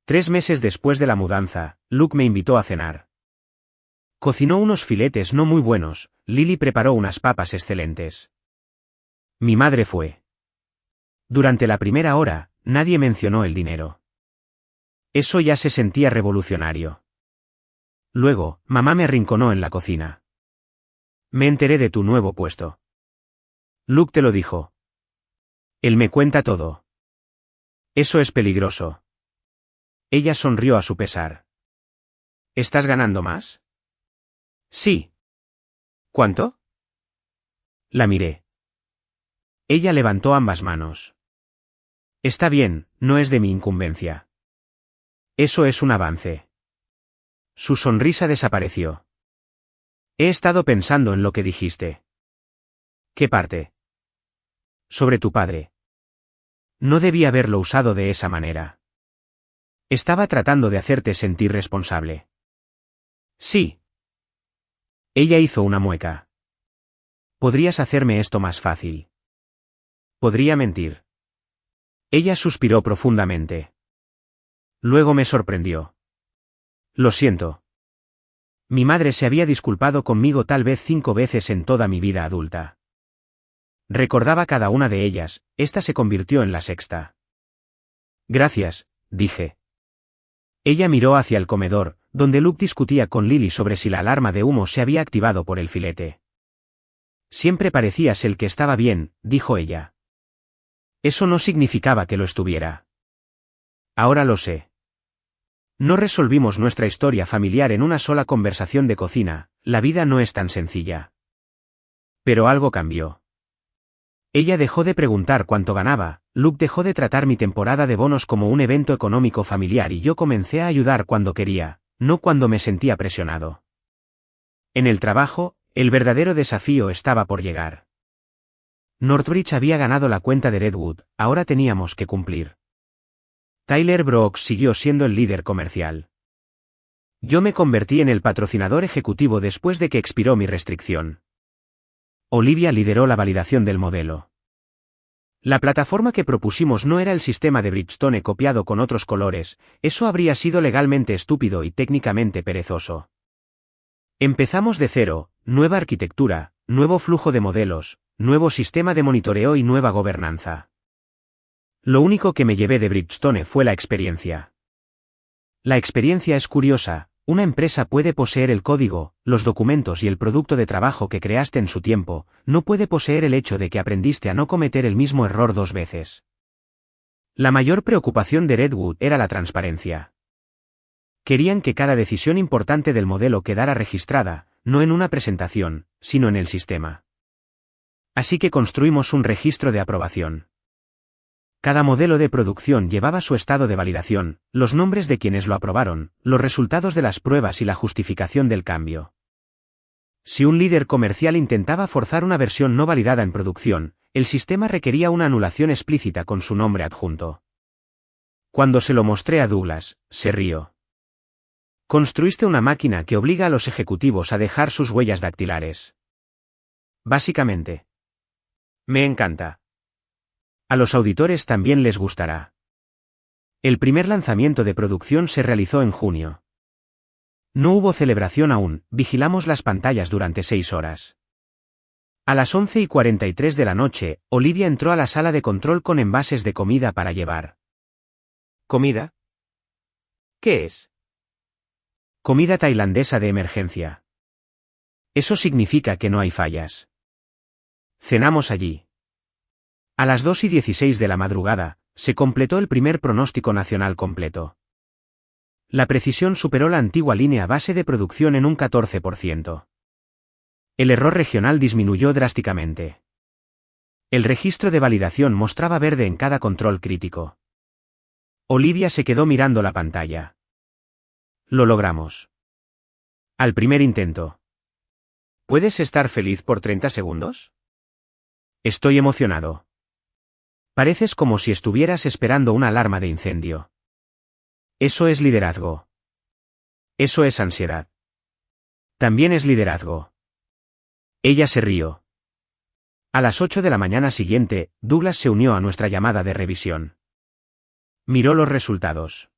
A: 3 meses después de la mudanza, Luke me invitó a cenar. Cocinó unos filetes no muy buenos, Lily preparó unas papas excelentes. Mi madre fue. Durante la primera hora, nadie mencionó el dinero. Eso ya se sentía revolucionario. Luego, mamá me arrinconó en la cocina. Me enteré de tu nuevo puesto. Luke te lo dijo. Él me cuenta todo. Eso es peligroso. Ella sonrió a su pesar. ¿Estás ganando más? Sí.
B: ¿Cuánto?
A: La miré. Ella levantó ambas manos. Está bien, no es de mi incumbencia. Eso es un avance. Su sonrisa desapareció. He estado pensando en lo que dijiste. ¿Qué parte? Sobre tu padre. No debí haberlo usado de esa manera. Estaba tratando de hacerte sentir responsable. Sí. Ella hizo una mueca. Podrías hacerme esto más fácil. Podría mentir. Ella suspiró profundamente. Luego me sorprendió. Lo siento. Mi madre se había disculpado conmigo tal vez 5 veces en toda mi vida adulta. Recordaba cada una de ellas, esta se convirtió en la 6ª. Gracias, dije. Ella miró hacia el comedor, donde Luke discutía con Lily sobre si la alarma de humo se había activado por el filete. Siempre parecías el que estaba bien, dijo ella. Eso no significaba que lo estuviera. Ahora lo sé. No resolvimos nuestra historia familiar en una sola conversación de cocina, la vida no es tan sencilla. Pero algo cambió. Ella dejó de preguntar cuánto ganaba, Luke dejó de tratar mi temporada de bonos como un evento económico familiar y yo comencé a ayudar cuando quería, no cuando me sentía presionado. En el trabajo, el verdadero desafío estaba por llegar. Northbridge había ganado la cuenta de Redwood, ahora teníamos que cumplir. Tyler Brooks siguió siendo el líder comercial. Yo me convertí en el patrocinador ejecutivo después de que expiró mi restricción. Olivia lideró la validación del modelo. La plataforma que propusimos no era el sistema de Bridgestone copiado con otros colores, eso habría sido legalmente estúpido y técnicamente perezoso. Empezamos de cero, nueva arquitectura, nuevo flujo de modelos, nuevo sistema de monitoreo y nueva gobernanza. Lo único que me llevé de Bridgestone fue la experiencia. La experiencia es curiosa, una empresa puede poseer el código, los documentos y el producto de trabajo que creaste en su tiempo, no puede poseer el hecho de que aprendiste a no cometer el mismo error 2 veces. La mayor preocupación de Redwood era la transparencia. Querían que cada decisión importante del modelo quedara registrada, no en una presentación, sino en el sistema. Así que construimos un registro de aprobación. Cada modelo de producción llevaba su estado de validación, los nombres de quienes lo aprobaron, los resultados de las pruebas y la justificación del cambio. Si un líder comercial intentaba forzar una versión no validada en producción, el sistema requería una anulación explícita con su nombre adjunto. Cuando se lo mostré a Douglas, se rió. Construiste una máquina que obliga a los ejecutivos a dejar sus huellas dactilares. Básicamente. Me encanta. A los auditores también les gustará. El primer lanzamiento de producción se realizó en junio. No hubo celebración aún, vigilamos las pantallas durante 6 horas. A las 11:43 de la noche, Olivia entró a la sala de control con envases de comida para llevar. ¿Comida? ¿Qué es? Comida tailandesa de emergencia. Eso significa que no hay fallas. Cenamos allí. A las 2:16 de la madrugada, se completó el primer pronóstico nacional completo. La precisión superó la antigua línea base de producción en un 14%. El error regional disminuyó drásticamente. El registro de validación mostraba verde en cada control crítico. Olivia se quedó mirando la pantalla. Lo logramos. Al primer intento. ¿Puedes estar feliz por 30 segundos? Estoy emocionado. Pareces como si estuvieras esperando una alarma de incendio. Eso es liderazgo. Eso es ansiedad. También es liderazgo. Ella se rió. A las 8 de la mañana siguiente, Douglas se unió a nuestra llamada de revisión. Miró los resultados.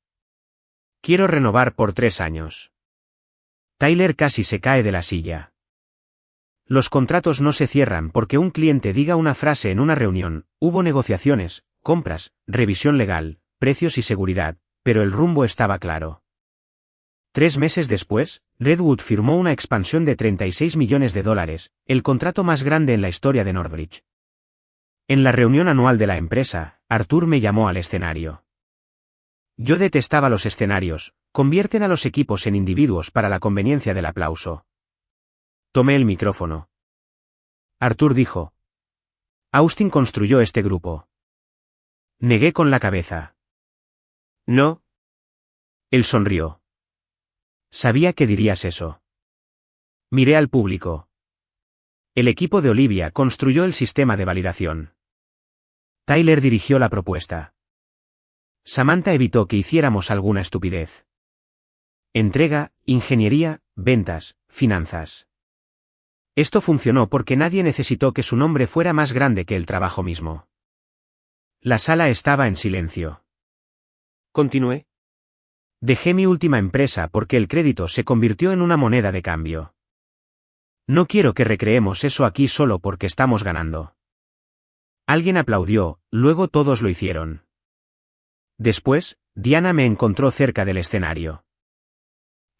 A: Quiero renovar por 3 años. Tyler casi se cae de la silla. Los contratos no se cierran porque un cliente diga una frase en una reunión, hubo negociaciones, compras, revisión legal, precios y seguridad, pero el rumbo estaba claro. 3 meses después, Redwood firmó una expansión de $36 millones, el contrato más grande en la historia de Northbridge. En la reunión anual de la empresa, Arthur me llamó al escenario. Yo detestaba los escenarios, convierten a los equipos en individuos para la conveniencia del aplauso. Tomé el micrófono. Arthur dijo. Austin construyó este grupo. Negué con la cabeza. No. Él sonrió. Sabía que dirías eso. Miré al público. El equipo de Olivia construyó el sistema de validación. Tyler dirigió la propuesta. Samantha evitó que hiciéramos alguna estupidez. Entrega, ingeniería, ventas, finanzas. Esto funcionó porque nadie necesitó que su nombre fuera más grande que el trabajo mismo. La sala estaba en silencio. Continué. Dejé mi última empresa porque el crédito se convirtió en una moneda de cambio. No quiero que recreemos eso aquí solo porque estamos ganando. Alguien aplaudió, luego todos lo hicieron. Después, Diana me encontró cerca del escenario.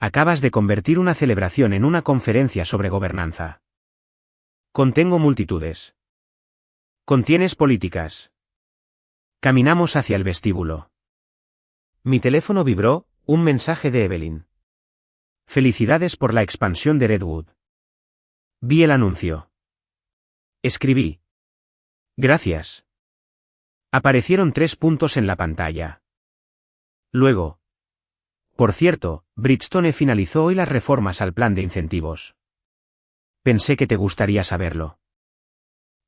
A: Acabas de convertir una celebración en una conferencia sobre gobernanza. Contengo multitudes. Contienes políticas. Caminamos hacia el vestíbulo. Mi teléfono vibró, un mensaje de Evelyn. Felicidades por la expansión de Redwood. Vi el anuncio. Escribí. Gracias. Aparecieron 3 puntos en la pantalla. Luego. Por cierto, Bridgestone finalizó hoy las reformas al plan de incentivos. Pensé que te gustaría saberlo.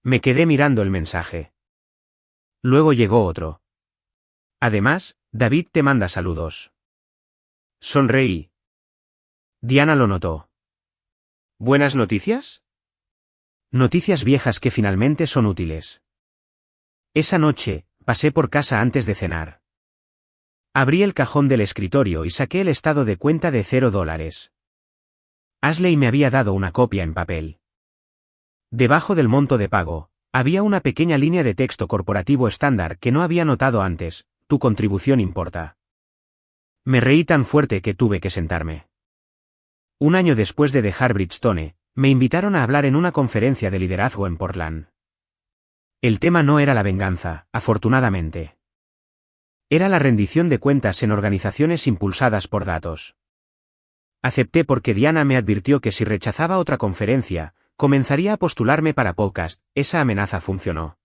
A: Me quedé mirando el mensaje. Luego llegó otro. Además, David te manda saludos. Sonreí. Diana lo notó. ¿Buenas noticias? Noticias viejas que finalmente son útiles. Esa noche, pasé por casa antes de cenar. Abrí el cajón del escritorio y saqué el estado de cuenta de $0. Ashley me había dado una copia en papel. Debajo del monto de pago, había una pequeña línea de texto corporativo estándar que no había notado antes: tu contribución importa. Me reí tan fuerte que tuve que sentarme. Un año después de dejar Bridgestone, me invitaron a hablar en una conferencia de liderazgo en Portland. El tema no era la venganza, afortunadamente. Era la rendición de cuentas en organizaciones impulsadas por datos. Acepté porque Diana me advirtió que si rechazaba otra conferencia, comenzaría a postularme para podcast. Esa amenaza funcionó.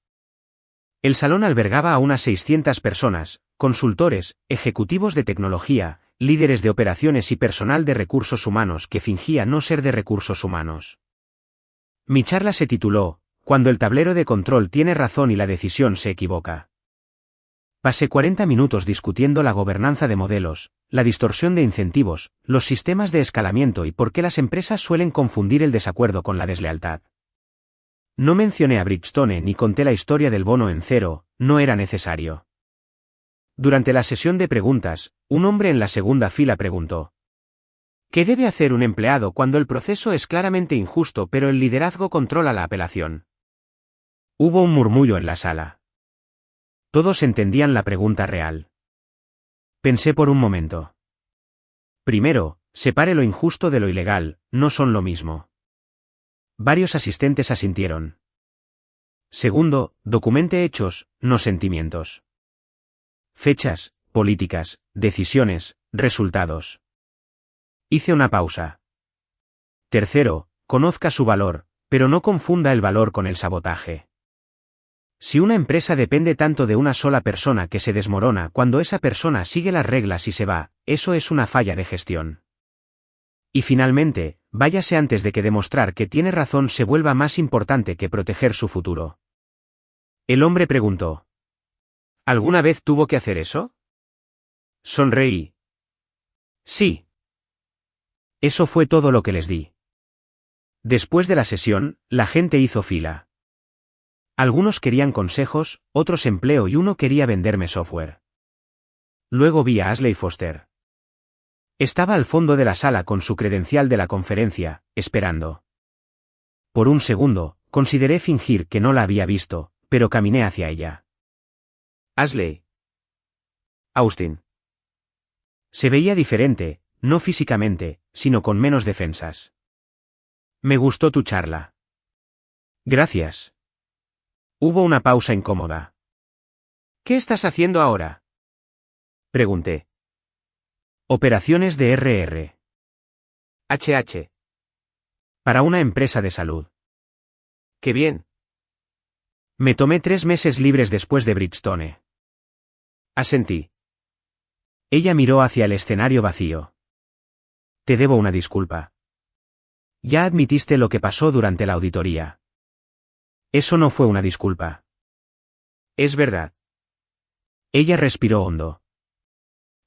A: El salón albergaba a unas 600 personas, consultores, ejecutivos de tecnología, líderes de operaciones y personal de recursos humanos que fingía no ser de recursos humanos. Mi charla se tituló: Cuando el tablero de control tiene razón y la decisión se equivoca. Pasé 40 minutos discutiendo la gobernanza de modelos, la distorsión de incentivos, los sistemas de escalamiento y por qué las empresas suelen confundir el desacuerdo con la deslealtad. No mencioné a Bridgestone ni conté la historia del bono en cero, no era necesario. Durante la sesión de preguntas, un hombre en la segunda fila preguntó: ¿qué debe hacer un empleado cuando el proceso es claramente injusto pero el liderazgo controla la apelación? Hubo un murmullo en la sala. Todos entendían la pregunta real. Pensé por un momento. Primero, separe lo injusto de lo ilegal, no son lo mismo. Varios asistentes asintieron. Segundo, documente hechos, no sentimientos. Fechas, políticas, decisiones, resultados. Hice una pausa. Tercero, conozca su valor, pero no confunda el valor con el sabotaje. Si una empresa depende tanto de una sola persona que se desmorona cuando esa persona sigue las reglas y se va, eso es una falla de gestión. Y finalmente, váyase antes de que demostrar que tiene razón se vuelva más importante que proteger su futuro. El hombre preguntó: ¿alguna vez tuvo que hacer eso? Sonreí. Sí. Eso fue todo lo que les di. Después de la sesión, la gente hizo fila. Algunos querían consejos, otros empleo y uno quería venderme software. Luego vi a Ashley Foster. Estaba al fondo de la sala con su credencial de la conferencia, esperando. Por un segundo, consideré fingir que no la había visto, pero caminé hacia ella. Ashley. Austin. Se veía diferente, no físicamente, sino con menos defensas. Me gustó tu charla. Gracias. Hubo una pausa incómoda. ¿Qué estás haciendo ahora? Pregunté. Operaciones de RR. HH. Para una empresa de salud. ¡Qué bien! Me tomé 3 meses libres después de Bridgestone. Asentí. Ella miró hacia el escenario vacío. Te debo una disculpa. Ya admitiste lo que pasó durante la auditoría. Eso no fue una disculpa. Es verdad. Ella respiró hondo.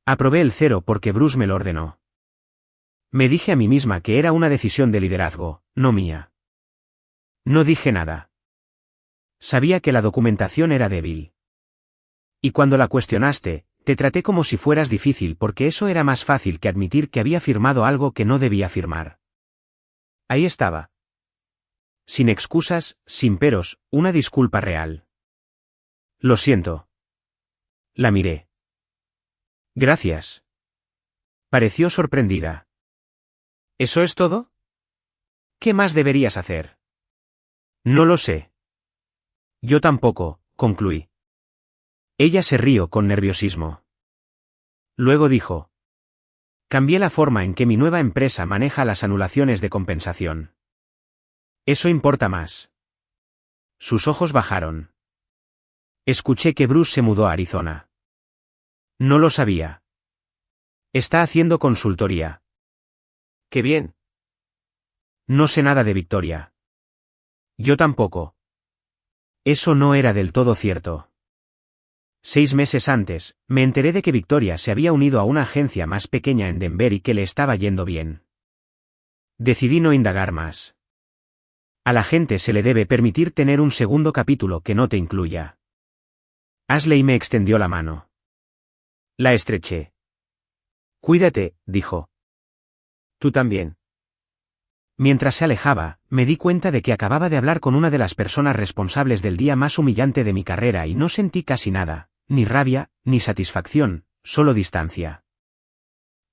A: Aprobé el 0 porque Bruce me lo ordenó. Me dije a mí misma que era una decisión de liderazgo, no mía. No dije nada. Sabía que la documentación era débil. Y cuando la cuestionaste, te traté como si fueras difícil porque eso era más fácil que admitir que había firmado algo que no debía firmar. Ahí estaba. Sin excusas, sin peros, una disculpa real. Lo siento. La miré. Gracias. Pareció sorprendida. ¿Eso es todo? ¿Qué más deberías hacer? No lo sé. Yo tampoco, concluí. Ella se rió con nerviosismo. Luego dijo: cambié la forma en que mi nueva empresa maneja las anulaciones de compensación. Eso importa más. Sus ojos bajaron. Escuché que Bruce se mudó a Arizona. No lo sabía. Está haciendo consultoría.
B: ¡Qué bien!
A: No sé nada de Victoria. Yo tampoco. Eso no era del todo cierto. 6 meses antes, me enteré de que Victoria se había unido a una agencia más pequeña en Denver y que le estaba yendo bien. Decidí no indagar más. A la gente se le debe permitir tener un segundo capítulo que no te incluya. Ashley me extendió la mano. La estreché. Cuídate, dijo.
B: Tú también.
A: Mientras se alejaba, me di cuenta de que acababa de hablar con una de las personas responsables del día más humillante de mi carrera y no sentí casi nada, ni rabia, ni satisfacción, solo distancia.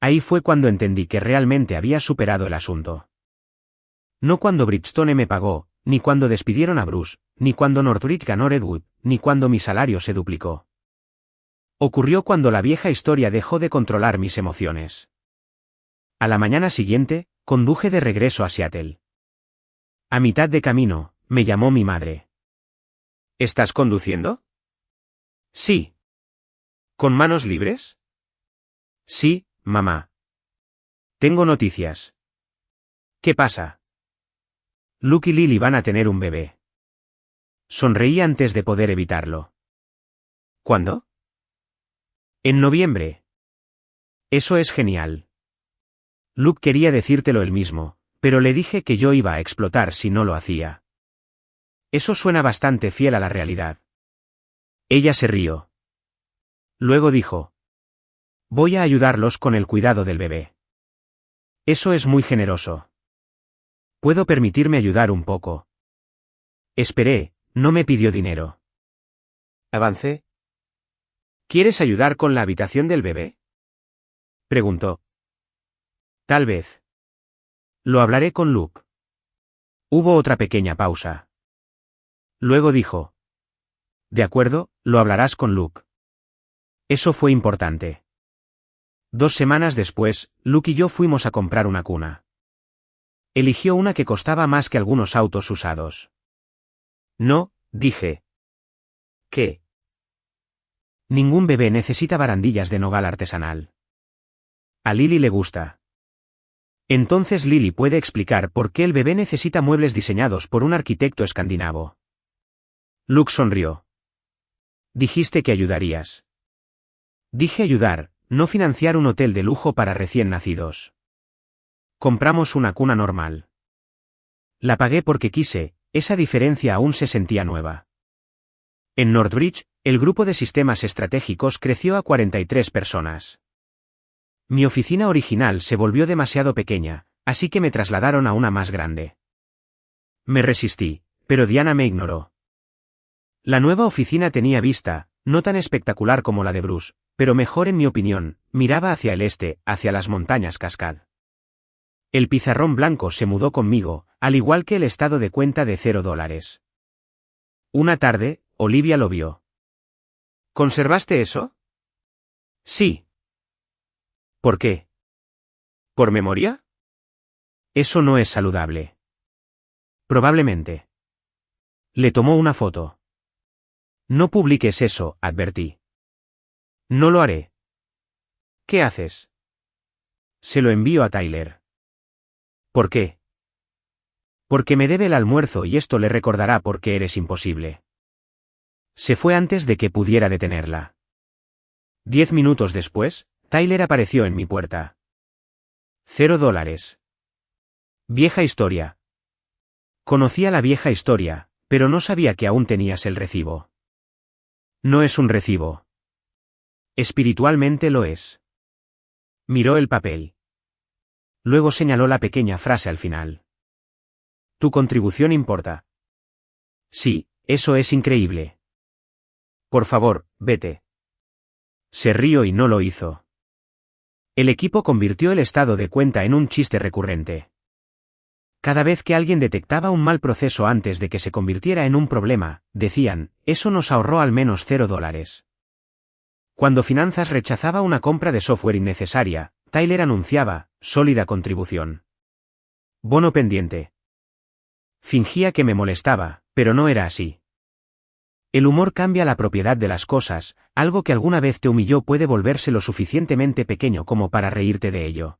A: Ahí fue cuando entendí que realmente había superado el asunto. No cuando Bridgestone me pagó, ni cuando despidieron a Bruce, ni cuando Northridge ganó Redwood, ni cuando mi salario se duplicó. Ocurrió cuando la vieja historia dejó de controlar mis emociones. A la mañana siguiente, conduje de regreso a Seattle. A mitad de camino, me llamó mi madre.
B: ¿Estás conduciendo?
A: Sí.
B: ¿Con manos libres?
A: Sí, mamá. Tengo noticias.
B: ¿Qué pasa?
A: Luke y Lily van a tener un bebé. Sonreí antes de poder evitarlo.
B: ¿Cuándo?
A: En noviembre. Eso es genial. Luke quería decírtelo él mismo, pero le dije que yo iba a explotar si no lo hacía. Eso suena bastante fiel a la realidad. Ella se rió. Luego dijo: voy a ayudarlos con el cuidado del bebé. Eso es muy generoso. ¿Puedo permitirme ayudar un poco? Esperé, no me pidió dinero.
B: Avancé. ¿Quieres ayudar con la habitación del bebé?
A: Preguntó. Tal vez. Lo hablaré con Luke. Hubo otra pequeña pausa. Luego dijo: de acuerdo, lo hablarás con Luke. Eso fue importante. 2 semanas después, Luke y yo fuimos a comprar una cuna. Eligió una que costaba más que algunos autos usados. No, dije.
B: ¿Qué?
A: Ningún bebé necesita barandillas de nogal artesanal. A Lily le gusta. Entonces Lily puede explicar por qué el bebé necesita muebles diseñados por un arquitecto escandinavo. Luke sonrió. Dijiste que ayudarías. Dije ayudar, no financiar un hotel de lujo para recién nacidos. Compramos una cuna normal. La pagué porque quise, esa diferencia aún se sentía nueva. En Northridge, el grupo de sistemas estratégicos creció a 43 personas. Mi oficina original se volvió demasiado pequeña, así que me trasladaron a una más grande. Me resistí, pero Diana me ignoró. La nueva oficina tenía vista, no tan espectacular como la de Bruce, pero mejor en mi opinión, miraba hacia el este, hacia las montañas Cascade. El pizarrón blanco se mudó conmigo, al igual que el estado de cuenta de $0. Una tarde, Olivia lo vio.
B: ¿Conservaste eso?
A: Sí. ¿Por qué?
B: ¿Por memoria?
A: Eso no es saludable. Probablemente. Le tomó una foto. No publiques eso, advertí. No lo haré.
B: ¿Qué haces?
A: Se lo envío a Tyler. ¿Por qué? Porque me debe el almuerzo y esto le recordará por qué eres imposible. Se fue antes de que pudiera detenerla. 10 minutos después, Tyler apareció en mi puerta. $0. Vieja historia. Conocía la vieja historia, pero no sabía que aún tenías el recibo. No es un recibo. Espiritualmente lo es. Miró el papel. Luego señaló la pequeña frase al final. Tu contribución importa. Sí, eso es increíble. Por favor, vete. Se rió y no lo hizo. El equipo convirtió el estado de cuenta en un chiste recurrente. Cada vez que alguien detectaba un mal proceso antes de que se convirtiera en un problema, decían, eso nos ahorró al menos $0. Cuando Finanzas rechazaba una compra de software innecesaria, Tyler anunciaba, sólida contribución. Bono pendiente. Fingía que me molestaba, pero no era así. El humor cambia la propiedad de las cosas, algo que alguna vez te humilló puede volverse lo suficientemente pequeño como para reírte de ello.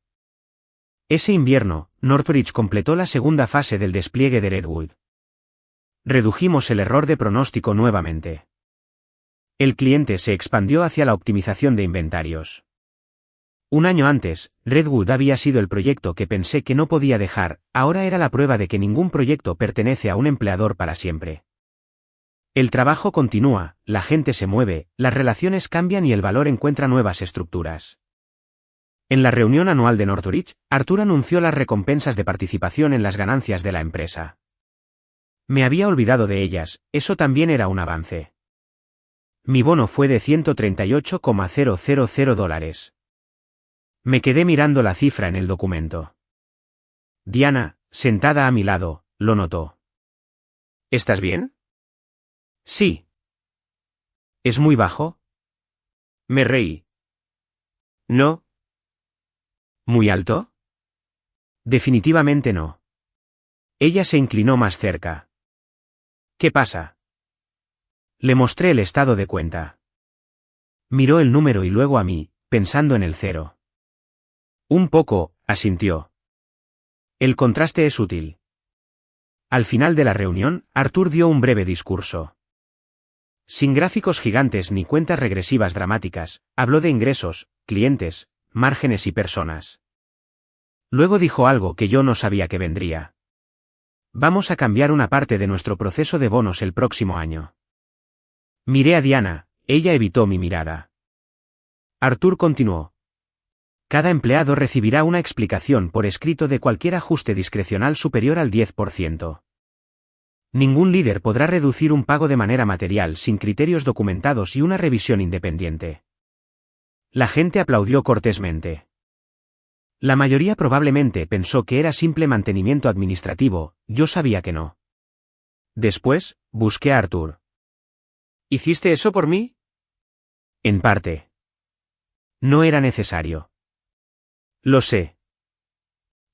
A: Ese invierno, Northridge completó la segunda fase del despliegue de Redwood. Redujimos el error de pronóstico nuevamente. El cliente se expandió hacia la optimización de inventarios. Un año antes, Redwood había sido el proyecto que pensé que no podía dejar, ahora era la prueba de que ningún proyecto pertenece a un empleador para siempre. El trabajo continúa, la gente se mueve, las relaciones cambian y el valor encuentra nuevas estructuras. En la reunión anual de Northridge, Arthur anunció las recompensas de participación en las ganancias de la empresa. Me había olvidado de ellas, eso también era un avance. Mi bono fue de $138,000. Me quedé mirando la cifra en el documento. Diana, sentada a mi lado, lo notó. ¿Estás bien? Sí. ¿Es muy bajo? Me reí. No. ¿Muy alto? Definitivamente no. Ella se inclinó más cerca. ¿Qué pasa? Le mostré el estado de cuenta. Miró el número y luego a mí, pensando en el cero. Un poco, asintió. El contraste es útil. Al final de la reunión, Arthur dio un breve discurso. Sin gráficos gigantes ni cuentas regresivas dramáticas, habló de ingresos, clientes, márgenes y personas. Luego dijo algo que yo no sabía que vendría. Vamos a cambiar una parte de nuestro proceso de bonos el próximo año. Miré a Diana, ella evitó mi mirada. Arthur continuó. Cada empleado recibirá una explicación por escrito de cualquier ajuste discrecional superior al 10%. Ningún líder podrá reducir un pago de manera material sin criterios documentados y una revisión independiente. La gente aplaudió cortésmente. La mayoría probablemente pensó que era simple mantenimiento administrativo, yo sabía que no. Después, busqué a Arthur. ¿Hiciste eso por mí? En parte. No era necesario. Lo sé.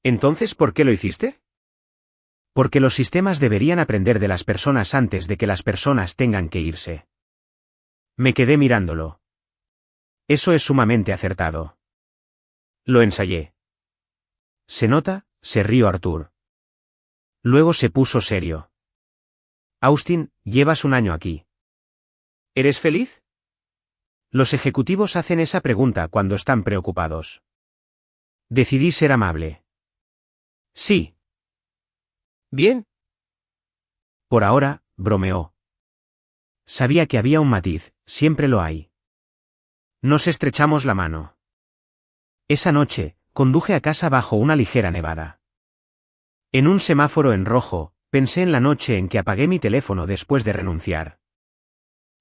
A: ¿Entonces por qué lo hiciste? Porque los sistemas deberían aprender de las personas antes de que las personas tengan que irse. Me quedé mirándolo. Eso es sumamente acertado. Lo ensayé. ¿Se nota?, se rió Arthur. Luego se puso serio. Austin, llevas un año aquí. ¿Eres feliz? Los ejecutivos hacen esa pregunta cuando están preocupados. Decidí ser amable. Sí. Bien. Por ahora, bromeó. Sabía que había un matiz, siempre lo hay. Nos estrechamos la mano. Esa noche, conduje a casa bajo una ligera nevada. En un semáforo en rojo, pensé en la noche en que apagué mi teléfono después de renunciar.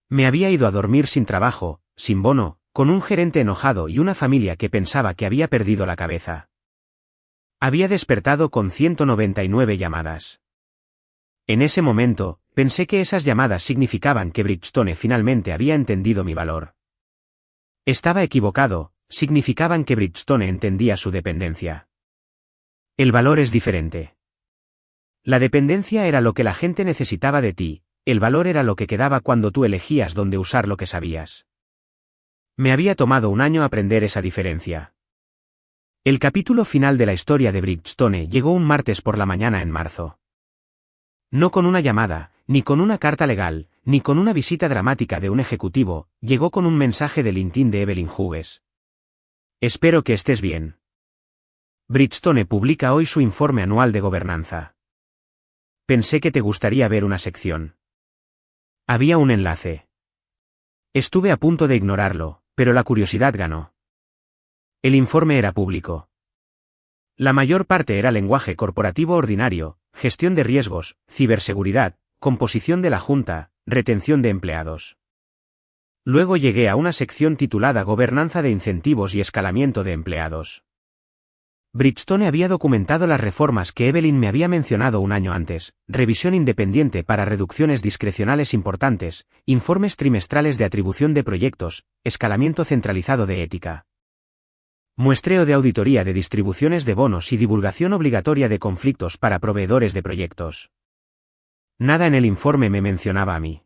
A: Me había ido a dormir sin trabajo, sin bono, con un gerente enojado y una familia que pensaba que había perdido la cabeza. Había despertado con 199 llamadas. En ese momento, pensé que esas llamadas significaban que Bridgestone finalmente había entendido mi valor. Estaba equivocado, significaban que Bridgestone entendía su dependencia. El valor es diferente. La dependencia era lo que la gente necesitaba de ti, el valor era lo que quedaba cuando tú elegías dónde usar lo que sabías. Me había tomado un año aprender esa diferencia. El capítulo final de la historia de Bridgestone llegó un martes por la mañana en marzo. No con una llamada, ni con una carta legal, ni con una visita dramática de un ejecutivo, llegó con un mensaje de LinkedIn de Evelyn Hughes. Espero que estés bien. Bridgestone publica hoy su informe anual de gobernanza. Pensé que te gustaría ver una sección. Había un enlace. Estuve a punto de ignorarlo, pero la curiosidad ganó. El informe era público. La mayor parte era lenguaje corporativo ordinario, gestión de riesgos, ciberseguridad, composición de la junta, retención de empleados. Luego llegué a una sección titulada Gobernanza de incentivos y escalamiento de empleados. Bridgestone había documentado las reformas que Evelyn me había mencionado un año antes, revisión independiente para reducciones discrecionales importantes, informes trimestrales de atribución de proyectos, escalamiento centralizado de ética. Muestreo de auditoría de distribuciones de bonos y divulgación obligatoria de conflictos para proveedores de proyectos. Nada en el informe me mencionaba a mí.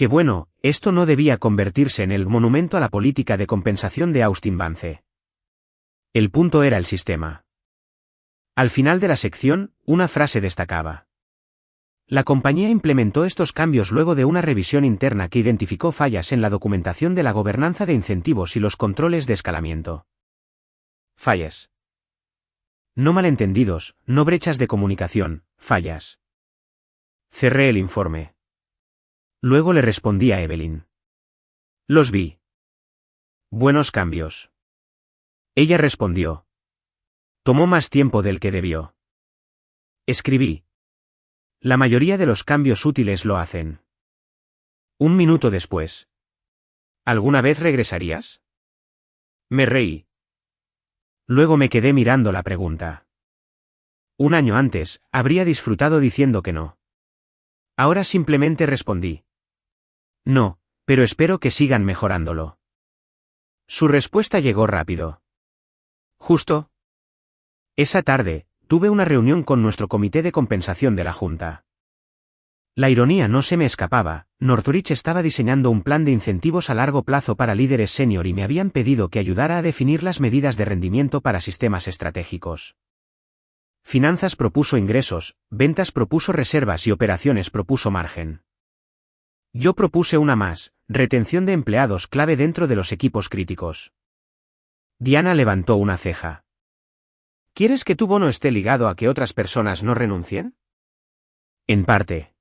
A: Qué bueno, esto no debía convertirse en el monumento a la política de compensación de Austin Vance. El punto era el sistema. Al final de la sección, una frase destacaba. La compañía implementó estos cambios luego de una revisión interna que identificó fallas en la documentación de la gobernanza de incentivos y los controles de escalamiento. Fallas. No malentendidos, no brechas de comunicación, fallas. Cerré el informe. Luego le respondí a Evelyn. Los vi. Buenos cambios. Ella respondió. Tomó más tiempo del que debió. Escribí. La mayoría de los cambios útiles lo hacen. Un minuto después. ¿Alguna vez regresarías? Me reí. Luego me quedé mirando la pregunta. Un año antes, habría disfrutado diciendo que no. Ahora simplemente respondí. No, pero espero que sigan mejorándolo. Su respuesta llegó rápido. Justo. Esa tarde, tuve una reunión con nuestro comité de compensación de la Junta. La ironía no se me escapaba, Northridge estaba diseñando un plan de incentivos a largo plazo para líderes senior y me habían pedido que ayudara a definir las medidas de rendimiento para sistemas estratégicos. Finanzas propuso ingresos, ventas propuso reservas y operaciones propuso margen. Yo propuse una más, retención de empleados clave dentro de los equipos críticos. Diana levantó una ceja. ¿Quieres que tu bono esté ligado a que otras personas no renuncien? En parte.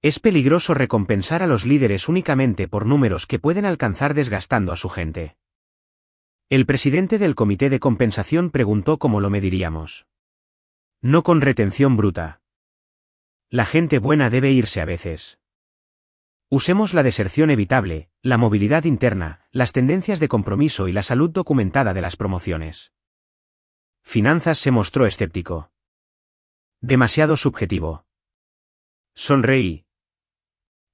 A: Es peligroso recompensar a los líderes únicamente por números que pueden alcanzar desgastando a su gente. El presidente del comité de compensación preguntó cómo lo mediríamos. No con retención bruta. La gente buena debe irse a veces. Usemos la deserción evitable, la movilidad interna, las tendencias de compromiso y la salud documentada de las promociones. Finanzas se mostró escéptico. Demasiado subjetivo. Sonreí.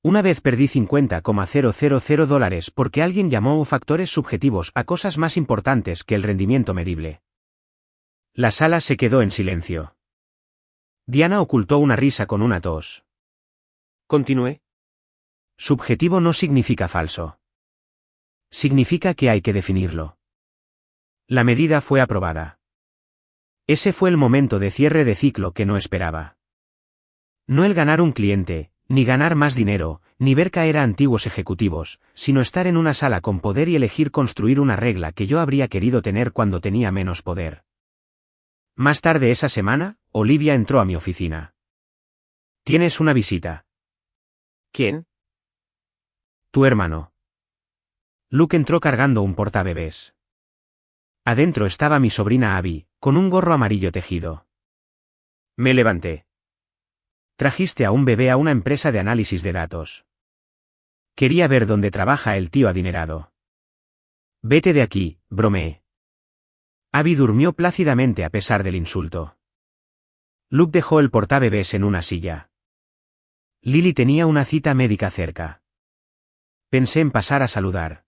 A: Una vez perdí $50,000 porque alguien llamó factores subjetivos a cosas más importantes que el rendimiento medible. La sala se quedó en silencio. Diana ocultó una risa con una tos. Continué. Subjetivo no significa falso. Significa que hay que definirlo. La medida fue aprobada. Ese fue el momento de cierre de ciclo que no esperaba. No el ganar un cliente, ni ganar más dinero, ni ver caer a antiguos ejecutivos, sino estar en una sala con poder y elegir construir una regla que yo habría querido tener cuando tenía menos poder. Más tarde esa semana, Olivia entró a mi oficina. ¿Tienes una visita? ¿Quién? Tu hermano. Luke entró cargando un portabebés. Adentro estaba mi sobrina Abby, con un gorro amarillo tejido. Me levanté. Trajiste a un bebé a una empresa de análisis de datos. Quería ver dónde trabaja el tío adinerado. Vete de aquí, bromeé. Abby durmió plácidamente a pesar del insulto. Luke dejó el portabebés en una silla. Lily tenía una cita médica cerca. Pensé en pasar a saludar.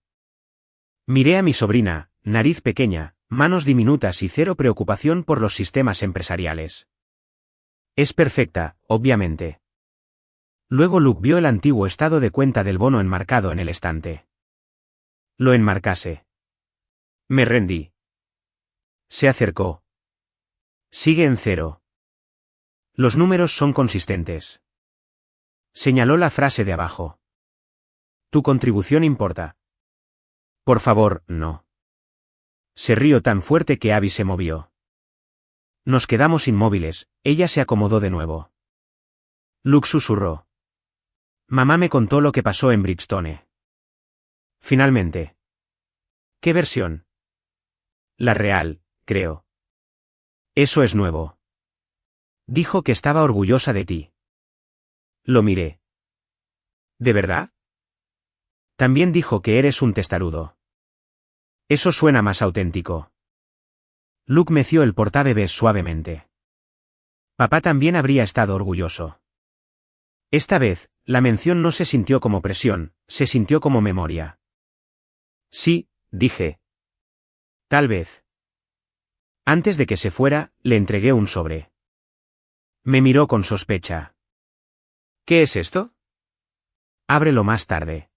A: Miré a mi sobrina, nariz pequeña, manos diminutas y cero preocupación por los sistemas empresariales. Es perfecta, obviamente. Luego Luke vio el antiguo estado de cuenta del bono enmarcado en el estante. Lo enmarcase. Me rendí. Se acercó. Sigue en cero. Los números son consistentes. Señaló la frase de abajo. Tu contribución importa. Por favor, no. Se rió tan fuerte que Abby se movió. Nos quedamos inmóviles, ella se acomodó de nuevo. Luke susurró. Mamá me contó lo que pasó en Bridgestone. Finalmente. ¿Qué versión? La real, creo. Eso es nuevo. Dijo que estaba orgullosa de ti. Lo miré. ¿De verdad? También dijo que eres un testarudo. Eso suena más auténtico. Luke meció el portabebés suavemente. Papá también habría estado orgulloso. Esta vez, la mención no se sintió como presión, se sintió como memoria. Sí, dije. Tal vez. Antes de que se fuera, le entregué un sobre. Me miró con sospecha. ¿Qué es esto? Ábrelo más tarde.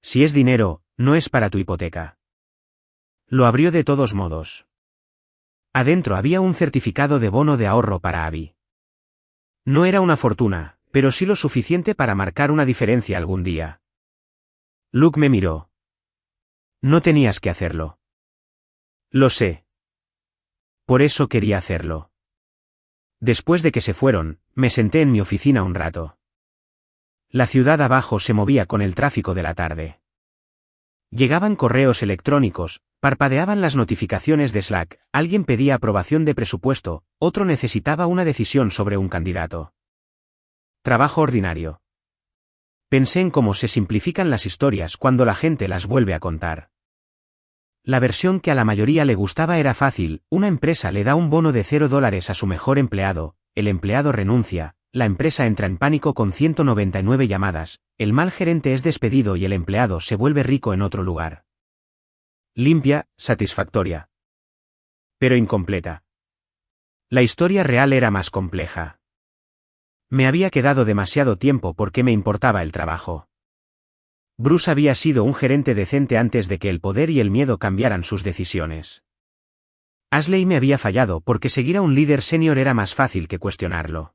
A: Si es dinero, no es para tu hipoteca. Lo abrió de todos modos. Adentro había un certificado de bono de ahorro para Abby. No era una fortuna, pero sí lo suficiente para marcar una diferencia algún día. Luke me miró. No tenías que hacerlo. Lo sé. Por eso quería hacerlo. Después de que se fueron, me senté en mi oficina un rato. La ciudad abajo se movía con el tráfico de la tarde. Llegaban correos electrónicos, parpadeaban las notificaciones de Slack, alguien pedía aprobación de presupuesto, otro necesitaba una decisión sobre un candidato. Trabajo ordinario. Pensé en cómo se simplifican las historias cuando la gente las vuelve a contar. La versión que a la mayoría le gustaba era fácil: una empresa le da un bono de $0 a su mejor empleado, el empleado renuncia, la empresa entra en pánico con 199 llamadas, el mal gerente es despedido y el empleado se vuelve rico en otro lugar. Limpia, satisfactoria. Pero incompleta. La historia real era más compleja. Me había quedado demasiado tiempo porque me importaba el trabajo. Bruce había sido un gerente decente antes de que el poder y el miedo cambiaran sus decisiones. Ashley me había fallado porque seguir a un líder senior era más fácil que cuestionarlo.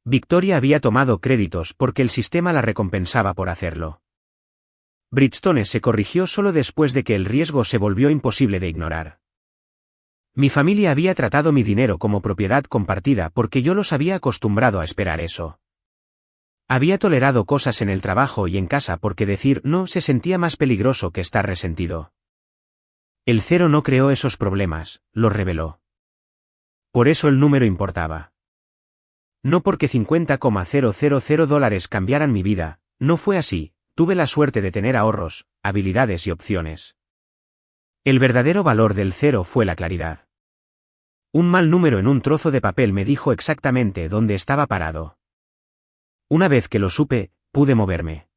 A: Victoria había tomado créditos porque el sistema la recompensaba por hacerlo. Bridgestone se corrigió solo después de que el riesgo se volvió imposible de ignorar. Mi familia había tratado mi dinero como propiedad compartida porque yo los había acostumbrado a esperar eso. Había tolerado cosas en el trabajo y en casa porque decir no se sentía más peligroso que estar resentido. El cero no creó esos problemas, los reveló. Por eso el número importaba. No porque $50,000 cambiaran mi vida, no fue así, tuve la suerte de tener ahorros, habilidades y opciones. El verdadero valor del cero fue la claridad. Un mal número en un trozo de papel me dijo exactamente dónde estaba parado. Una vez que lo supe, pude moverme.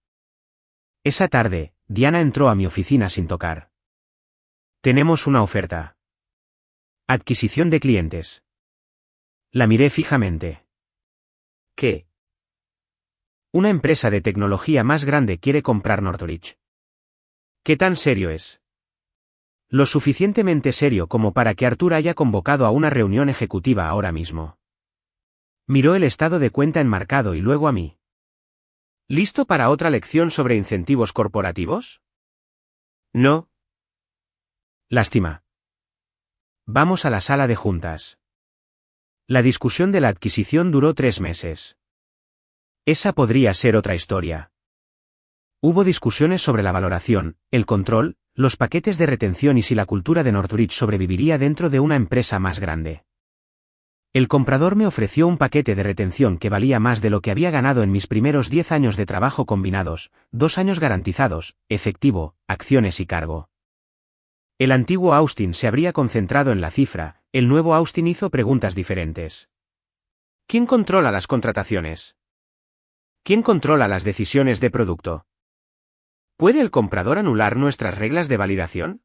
A: Esa tarde, Diana entró a mi oficina sin tocar. Tenemos una oferta. Adquisición de clientes. La miré fijamente. ¿Qué? Una empresa de tecnología más grande quiere comprar Northridge. ¿Qué tan serio es? Lo suficientemente serio como para que Arthur haya convocado a una reunión ejecutiva ahora mismo. Miró el estado de cuenta enmarcado y luego a mí. ¿Listo para otra lección sobre incentivos corporativos? No. Lástima. Vamos a la sala de juntas. La discusión de la adquisición duró 3 meses. Esa podría ser otra historia. Hubo discusiones sobre la valoración, el control, los paquetes de retención y si la cultura de Northridge sobreviviría dentro de una empresa más grande. El comprador me ofreció un paquete de retención que valía más de lo que había ganado en mis primeros 10 años de trabajo combinados, 2 años garantizados, efectivo, acciones y cargo. El antiguo Austin se habría concentrado en la cifra, el nuevo Austin hizo preguntas diferentes. ¿Quién controla las contrataciones? ¿Quién controla las decisiones de producto? ¿Puede el comprador anular nuestras reglas de validación?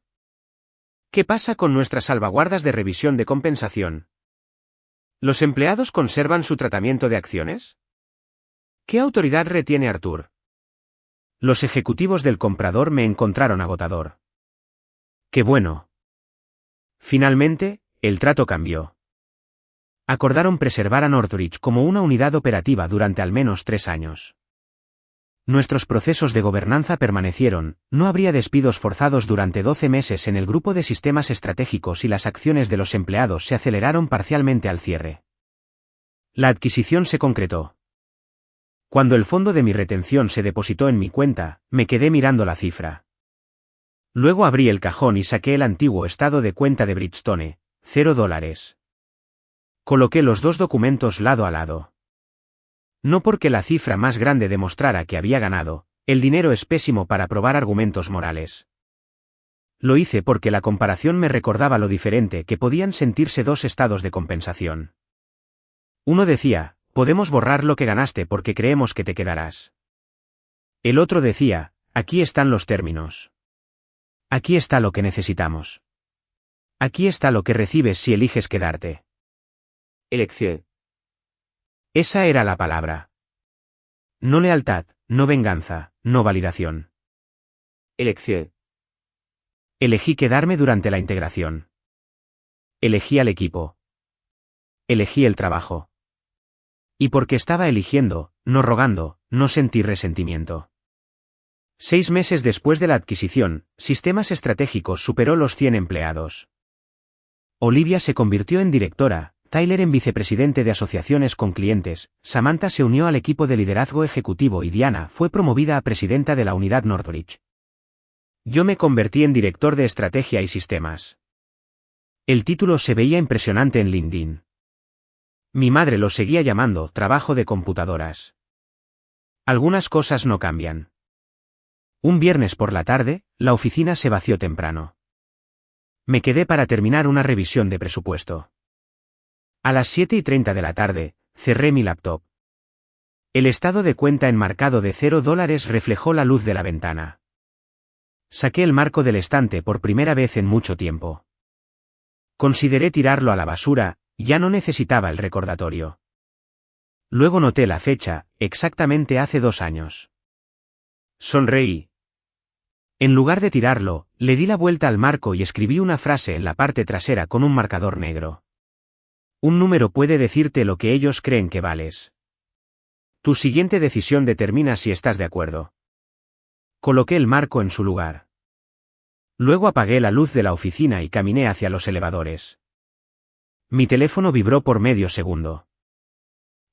A: ¿Qué pasa con nuestras salvaguardas de revisión de compensación? ¿Los empleados conservan su tratamiento de acciones? ¿Qué autoridad retiene Arthur? Los ejecutivos del comprador me encontraron agotador. ¡Qué bueno! Finalmente, el trato cambió. Acordaron preservar a Northridge como una unidad operativa durante al menos 3 años. Nuestros procesos de gobernanza permanecieron, no habría despidos forzados durante 12 meses en el grupo de sistemas estratégicos y las acciones de los empleados se aceleraron parcialmente al cierre. La adquisición se concretó. Cuando el fondo de mi retención se depositó en mi cuenta, me quedé mirando la cifra. Luego abrí el cajón y saqué el antiguo estado de cuenta de Bridgestone, $0. Coloqué los 2 documentos lado a lado. No porque la cifra más grande demostrara que había ganado, el dinero es pésimo para probar argumentos morales. Lo hice porque la comparación me recordaba lo diferente que podían sentirse 2 estados de compensación. Uno decía, podemos borrar lo que ganaste porque creemos que te quedarás. El otro decía, aquí están los términos. Aquí está lo que necesitamos. Aquí está lo que recibes si eliges quedarte. Elección. Esa era la palabra. No lealtad, no venganza, no validación.
B: Elección.
A: Elegí quedarme durante la integración. Elegí al equipo. Elegí el trabajo. Y porque estaba eligiendo, no rogando, no sentí resentimiento. 6 meses después de la adquisición, Sistemas Estratégicos superó los 100 empleados. Olivia se convirtió en directora, Tyler en vicepresidente de asociaciones con clientes, Samantha se unió al equipo de liderazgo ejecutivo y Diana fue promovida a presidenta de la unidad Northbridge. Yo me convertí en director de estrategia y sistemas. El título se veía impresionante en LinkedIn. Mi madre lo seguía llamando trabajo de computadoras. Algunas cosas no cambian. Un viernes por la tarde, la oficina se vació temprano. Me quedé para terminar una revisión de presupuesto. A las 7:30 de la tarde, cerré mi laptop. El estado de cuenta enmarcado de $0 reflejó la luz de la ventana. Saqué el marco del estante por primera vez en mucho tiempo. Consideré tirarlo a la basura, ya no necesitaba el recordatorio. Luego noté la fecha, exactamente hace 2 años. Sonreí. En lugar de tirarlo, le di la vuelta al marco y escribí una frase en la parte trasera con un marcador negro. Un número puede decirte lo que ellos creen que vales. Tu siguiente decisión determina si estás de acuerdo. Coloqué el marco en su lugar. Luego apagué la luz de la oficina y caminé hacia los elevadores. Mi teléfono vibró por medio segundo.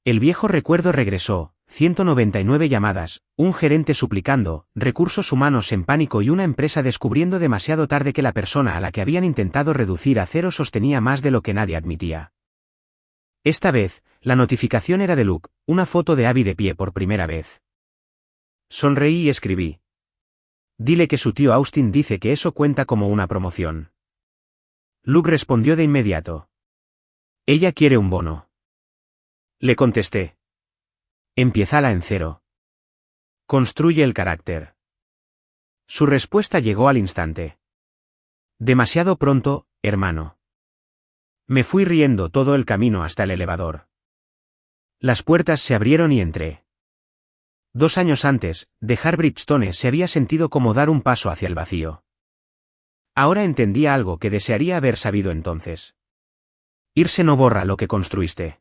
A: El viejo recuerdo regresó, 199 llamadas, un gerente suplicando, recursos humanos en pánico y una empresa descubriendo demasiado tarde que la persona a la que habían intentado reducir a 0 sostenía más de lo que nadie admitía. Esta vez, la notificación era de Luke, una foto de Abby de pie por primera vez. Sonreí y escribí. Dile que su tío Austin dice que eso cuenta como una promoción. Luke respondió de inmediato. Ella quiere un bono. Le contesté. Empiézala en 0. Construye el carácter. Su respuesta llegó al instante. Demasiado pronto, hermano. Me fui riendo todo el camino hasta el elevador. Las puertas se abrieron y entré. 2 años antes, dejar Bridgestone se había sentido como dar un paso hacia el vacío. Ahora entendía algo que desearía haber sabido entonces. Irse no borra lo que construiste.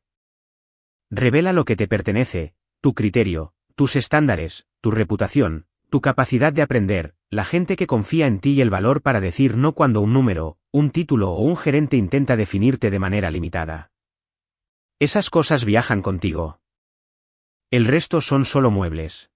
A: Revela lo que te pertenece, tu criterio, tus estándares, tu reputación, tu capacidad de aprender, la gente que confía en ti y el valor para decir no cuando un número, un título o un gerente intenta definirte de manera limitada. Esas cosas viajan contigo. El resto son solo muebles.